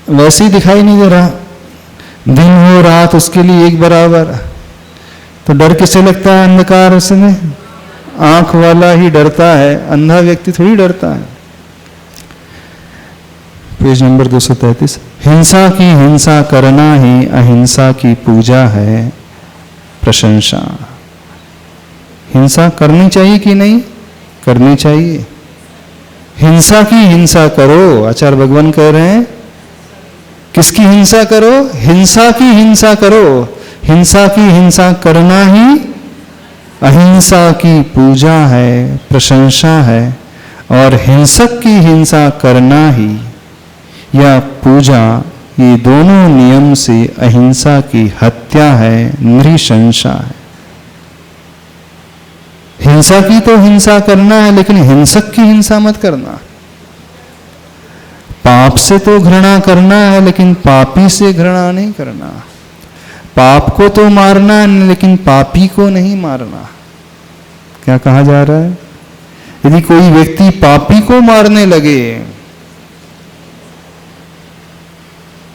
वैसे ही दिखाई नहीं दे रहा, दिन हो रात उसके लिए एक बराबर, तो डर किसे लगता है? अंधकार से में आंख वाला ही डरता है, अंधा व्यक्ति थोड़ी डरता है। Page number 233। हिंसा की हिंसा करना ही अहिंसा की पूजा है प्रशंसा। हिंसा करनी चाहिए कि नहीं? करनी चाहिए। हिंसा की हिंसा करो, आचार्य भगवान कह रहे हैं। किसकी हिंसा करो? हिंसा की हिंसा करो। हिंसा की हिंसा करना ही अहिंसा की पूजा है, प्रशंसा है। और हिंसक की हिंसा करना ही या पूजा, ये दोनों नियम से अहिंसा की हत्या है, नृशंसा है। हिंसा की तो हिंसा करना है, लेकिन हिंसक की हिंसा मत करना। पाप से तो घृणा करना है, लेकिन पापी से घृणा नहीं करना। पाप को तो मारना है, लेकिन पापी को नहीं मारना। क्या कहा जा रहा है? यदि कोई व्यक्ति पापी को मारने लगे,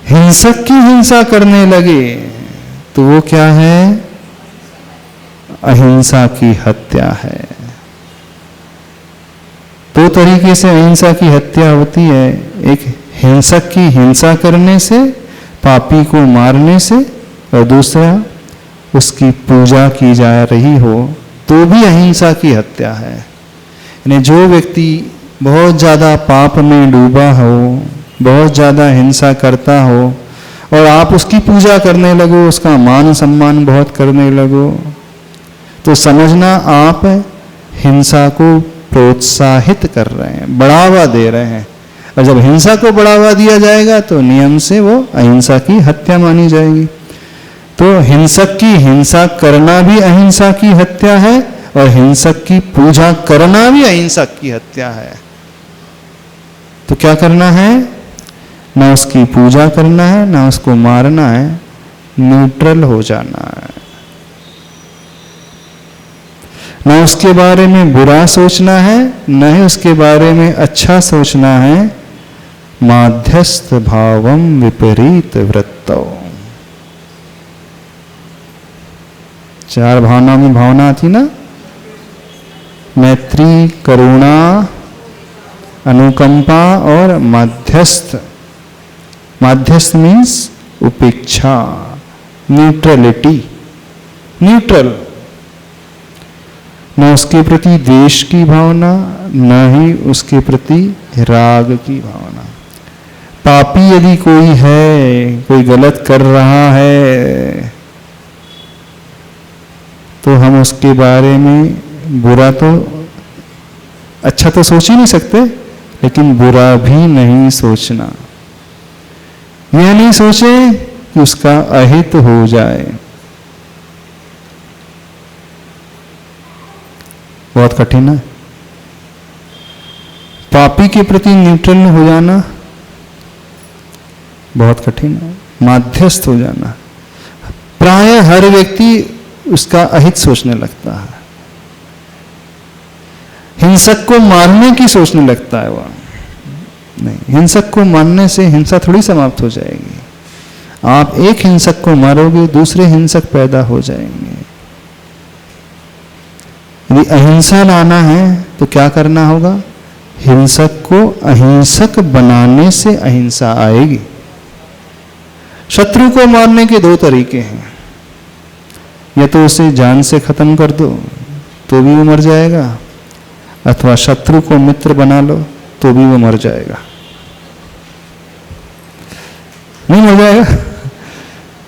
हिंसक की हिंसा करने लगे, तो वो क्या है? अहिंसा की हत्या है। दो तरीके से अहिंसा की हत्या होती है। एक हिंसक की हिंसा करने से, पापी को मारने से, और दूसरा उसकी पूजा की जा रही हो तो भी अहिंसा की हत्या है। यानी जो व्यक्ति बहुत ज़्यादा पाप में डूबा हो, बहुत ज़्यादा हिंसा करता हो और आप उसकी पूजा करने लगो, उसका मान सम्मान बहुत करने लगो, तो समझना आप हिंसा को प्रोत्साहित कर रहे हैं, बढ़ावा दे रहे हैं। और जब हिंसा को बढ़ावा दिया जाएगा तो नियम से वो अहिंसा की हत्या मानी जाएगी। तो हिंसक की हिंसा करना भी अहिंसा की हत्या है और हिंसक की पूजा करना भी अहिंसक की हत्या है। तो क्या करना है? ना उसकी पूजा करना है, ना उसको मारना है, न्यूट्रल हो जाना है। ना उसके बारे में बुरा सोचना है, न ही उसके बारे में अच्छा सोचना है। माध्यस्थ भावम विपरीत वृत्तो। 4 भावना में भावना आती ना, मैत्री, करुणा, अनुकंपा और माध्यस्थ। माध्यस्थ मीन्स उपेक्षा, न्यूट्रलिटी, न्यूट्रल। न उसके प्रति द्वेष की भावना, न ही उसके प्रति राग की भावना। पापी यदि कोई है, कोई गलत कर रहा है, तो हम उसके बारे में बुरा तो, अच्छा तो सोच ही नहीं सकते, लेकिन बुरा भी नहीं सोचना। यह नहीं सोचे कि उसका अहित हो जाए। बहुत कठिन है। पापी के प्रति न्यूट्रल हो जाना बहुत कठिन है। माध्यस्थ हो जाना, प्राय हर व्यक्ति उसका अहित सोचने लगता है, हिंसक को मारने की सोचने लगता है। वह नहीं, हिंसक को मारने से हिंसा थोड़ी समाप्त हो जाएगी। आप एक हिंसक को मारोगे, दूसरे हिंसक पैदा हो जाएंगे। यदि अहिंसा लाना है तो क्या करना होगा? हिंसक को अहिंसक बनाने से अहिंसा आएगी। शत्रु को मारने के 2 तरीके हैं। या तो उसे जान से खत्म कर दो तो भी वो मर जाएगा, अथवा शत्रु को मित्र बना लो तो भी वो मर जाएगा। नहीं मर जाएगा?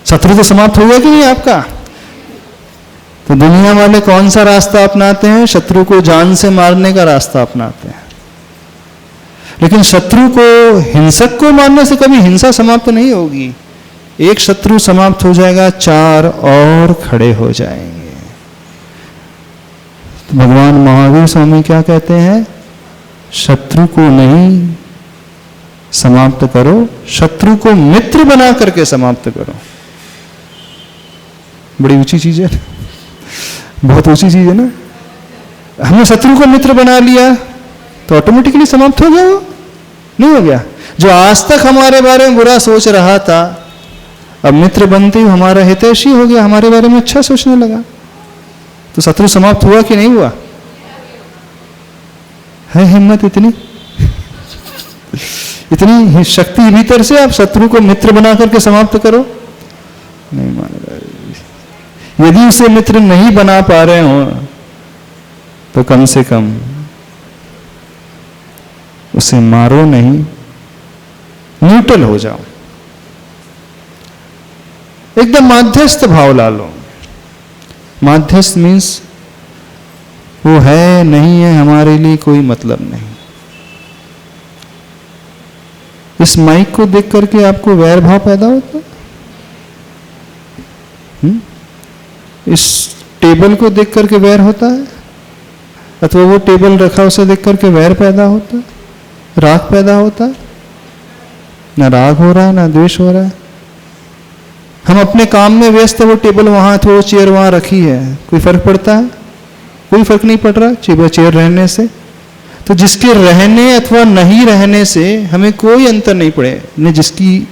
शत्रु तो समाप्त हो गया कि नहीं आपका? तो दुनिया वाले कौन सा रास्ता अपनाते हैं? शत्रु को जान से मारने का रास्ता अपनाते हैं। लेकिन शत्रु को, हिंसक को मारने से कभी हिंसा समाप्त नहीं होगी। एक शत्रु समाप्त हो जाएगा, 4 और खड़े हो जाएंगे। तो भगवान महावीर स्वामी क्या कहते हैं? शत्रु को नहीं समाप्त करो, शत्रु को मित्र बना करके समाप्त करो। बड़ी ऊंची चीज है, बहुत ऊंची चीज है ना। हमने शत्रु को मित्र बना लिया तो ऑटोमेटिकली समाप्त हो गया? वो नहीं हो गया। जो आज तक हमारे बारे में बुरा सोच रहा था, अब मित्र बनते ही हमारा हितैषी हो गया, हमारे बारे में अच्छा सोचने लगा। तो शत्रु समाप्त हुआ कि नहीं हुआ? है हिम्मत इतनी इतनी शक्ति भीतर से आप शत्रु को मित्र बना करके समाप्त करो? नहीं मानेगा। यदि उसे मित्र नहीं बना पा रहे हो तो कम से कम उसे मारो नहीं, न्यूट्रल हो जाओ, एकदम माध्यस्थ भाव ला लो। माध्यस्थ मीन्स वो है नहीं है, हमारे लिए कोई मतलब नहीं। इस माइक को देख करके आपको वैर भाव पैदा होता है? इस टेबल को देख करके वैर होता है? अथवा वो टेबल रखा उसे देख करके वैर पैदा होता है, राग पैदा होता है? ना राग हो रहा है, ना द्वेष हो रहा है। हम अपने काम में व्यस्त है, वो टेबल वहां अथवा वो चेयर वहां रखी है, कोई फर्क पड़ता है? कोई फर्क नहीं पड़ रहा चेयर रहने से। तो जिसके रहने अथवा नहीं रहने से हमें कोई अंतर नहीं पड़े, न जिसकी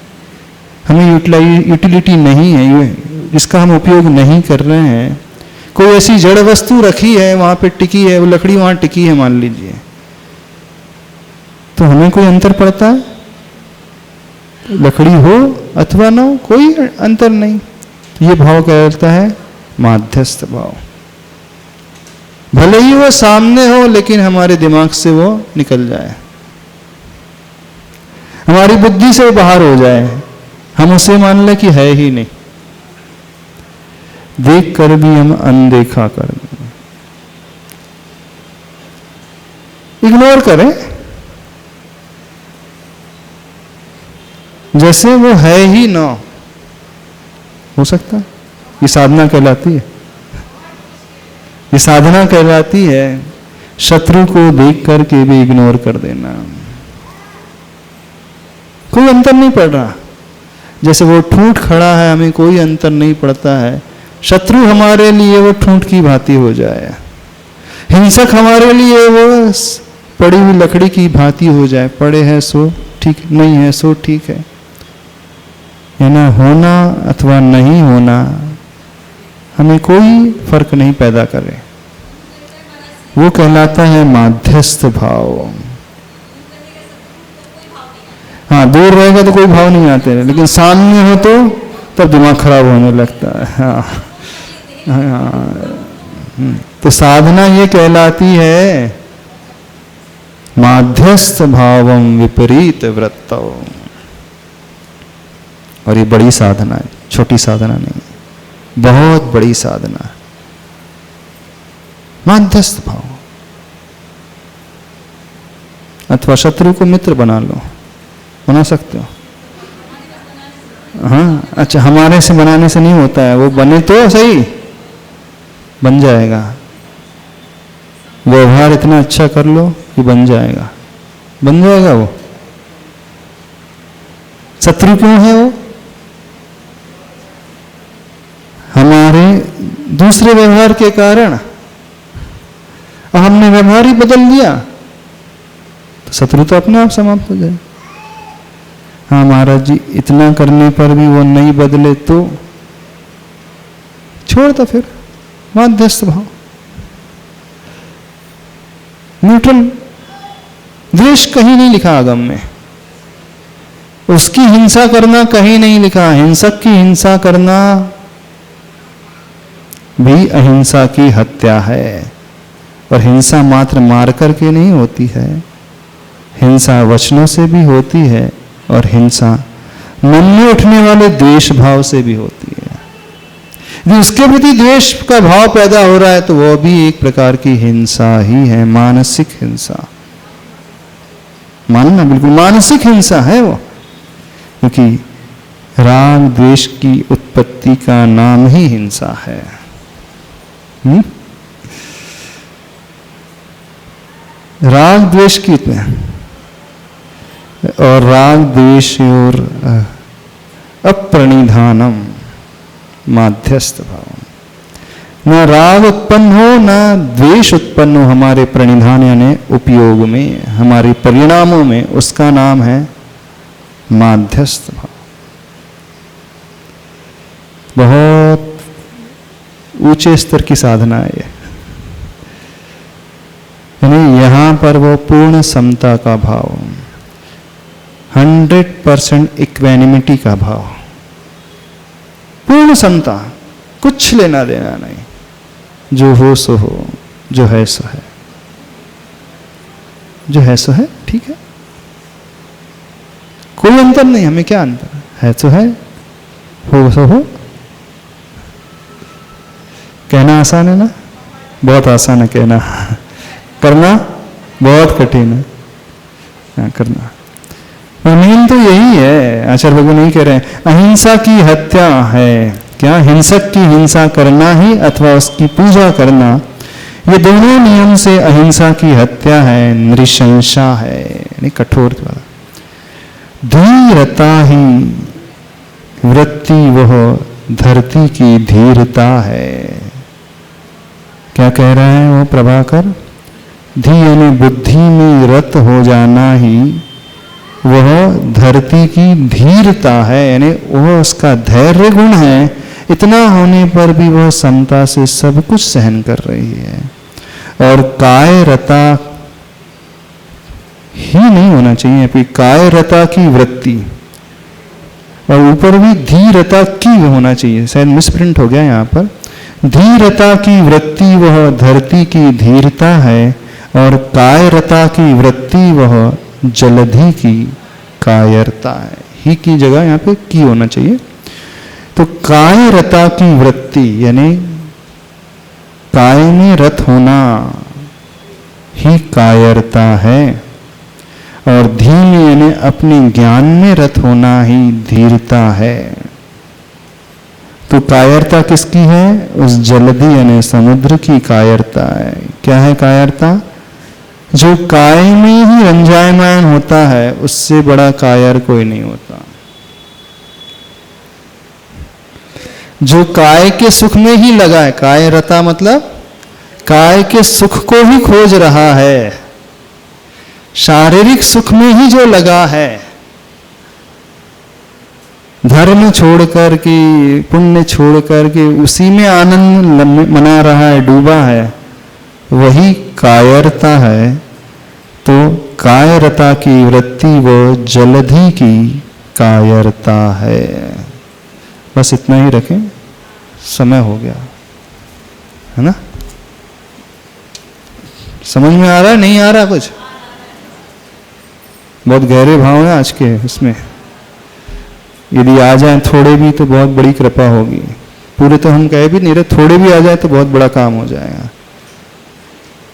हमें यूटिलिटी नहीं है, जिसका हम उपयोग नहीं कर रहे हैं, कोई ऐसी जड़ वस्तु रखी है वहां पे टिकी है, वो लकड़ी वहां टिकी है मान लीजिए, तो हमें कोई अंतर पड़ता है? लकड़ी हो अथवा ना हो, कोई अंतर नहीं। ये भाव कहता है माध्यस्थ भाव। भले ही वो सामने हो लेकिन हमारे दिमाग से वो निकल जाए, हमारी बुद्धि से वो बाहर हो जाए, हम उसे मान लें कि है ही नहीं, देख कर भी हम अनदेखा कर दें, इग्नोर करें, जैसे वो है ही ना। हो सकता है ये साधना कहलाती है, ये साधना कहलाती है शत्रु को देख करके भी इग्नोर कर देना। कोई अंतर नहीं पड़ रहा, जैसे वो ठूंठ खड़ा है हमें कोई अंतर नहीं पड़ता है, शत्रु हमारे लिए वो ठूंठ की भांति हो जाए, हिंसक हमारे लिए वो पड़ी हुई लकड़ी की भांति हो जाए, पड़े है सो ठीक, नहीं है सो ठीक है, ना होना अथवा नहीं होना हमें कोई फर्क नहीं पैदा करे, वो कहलाता है माध्यस्थ भाव। हाँ, दूर रहेगा तो कोई भाव नहीं आते, लेकिन सामने हो तो तब दिमाग खराब होने लगता है। हाँ, तो साधना ये कहलाती है माध्यस्थ भावम विपरीत वृत्तौ, और ये बड़ी साधना है, छोटी साधना नहीं, बहुत बड़ी साधना। माध्यस्थ भाव, अथवा शत्रु को मित्र बना लो, बना सकते हो। हाँ, अच्छा, हमारे से बनाने से नहीं होता है, वो बने तो सही, बन जाएगा। व्यवहार इतना अच्छा कर लो कि बन जाएगा, बन जाएगा वो। शत्रु क्यों है वो? हमारे दूसरे व्यवहार के कारण। और हमने व्यवहार ही बदल दिया तो शत्रु तो अपने आप समाप्त हो जाए। हाँ महाराज जी, इतना करने पर भी वो नहीं बदले तो छोड़ दो, फिर मध्यस्थ भाव, न्यूट्रल। द्वेष कहीं नहीं लिखा आगम में, उसकी हिंसा करना कहीं नहीं लिखा। हिंसक की हिंसा करना भी अहिंसा की हत्या है, और हिंसा मात्र मार करके नहीं होती है, हिंसा वचनों से भी होती है, और हिंसा मन में उठने वाले द्वेष भाव से भी होती है। यदि उसके प्रति द्वेष का भाव पैदा हो रहा है तो वह भी एक प्रकार की हिंसा ही है, मानसिक हिंसा। मानना बिल्कुल मानसिक हिंसा है वो, क्योंकि राग द्वेष की उत्पत्ति का नाम ही हिंसा है। राग द्वेष की, और राग द्वेष और अप्रणिधानम माध्यस्थ भाव। न राग उत्पन्न हो न द्वेष उत्पन्न हो हमारे प्रणिधान यानी उपयोग में, हमारे परिणामों में, उसका नाम है माध्यस्थ भाव। बहुत ऊंचे स्तर की साधना है ये, यानी यहां पर वो पूर्ण समता का भाव, 100% इक्वेनिमिटी का भाव, पूर्ण समता, कुछ लेना देना नहीं, जो हो सो हो, जो है सो है, जो है सो है, ठीक है, कोई अंतर नहीं, हमें क्या अंतर है, सो है, हो सो हो। कहना आसान है ना, बहुत आसान है कहना, करना बहुत कठिन है। करना मेन तो यही है। आचार्य भगवान नहीं कह रहे हैं अहिंसा की हत्या है क्या, हिंसक की हिंसा करना ही अथवा उसकी पूजा करना, ये दोनों नियम से अहिंसा की हत्या है, नृशंसा है, यानी कठोर। धीरता ही वृत्ति वह धरती की धीरता है। क्या कह रहे हैं वो प्रभाकर? धी यानी बुद्धि में रत हो जाना ही वह धरती की धीरता है, यानी वह उसका धैर्य गुण है। इतना होने पर भी वह समता से सब कुछ सहन कर रही है। और कायरता ही नहीं होना चाहिए, फिर कायरता की वृत्ति, और ऊपर भी धीरता की होना चाहिए। शायद मिसप्रिंट हो गया यहाँ पर, धीरता की वृत्ति वह धरती की धीरता है और कायरता की वृत्ति वह जलधि की कायरता है। ही की जगह यहाँ पे की होना चाहिए। तो कायरता की वृत्ति यानी काय में रत होना ही कायरता है और धी में यानी अपने ज्ञान में रत होना ही धीरता है। तो कायरता किसकी है? उस जलधि यानी समुद्र की कायरता है। क्या है कायरता? जो काय में ही रंजायमान होता है उससे बड़ा कायर कोई नहीं होता। जो काय के सुख में ही लगा है, कायरता मतलब काय के सुख को ही खोज रहा है, शारीरिक सुख में ही जो लगा है, धर्म छोड़ कर के पुण्य छोड़ कर के उसी में आनंद मना रहा है, डूबा है, वही कायरता है। तो कायरता की वृत्ति वो जलधि की कायरता है। बस इतना ही रखें, समय हो गया है ना। समझ में आ रहा है नहीं आ रहा? कुछ बहुत गहरे भाव है आज के इसमें। यदि आ जाए थोड़े भी तो बहुत बड़ी कृपा होगी। पूरे तो हम कह भी नहीं रहे, थोड़े भी आ जाए तो बहुत बड़ा काम हो जाएगा।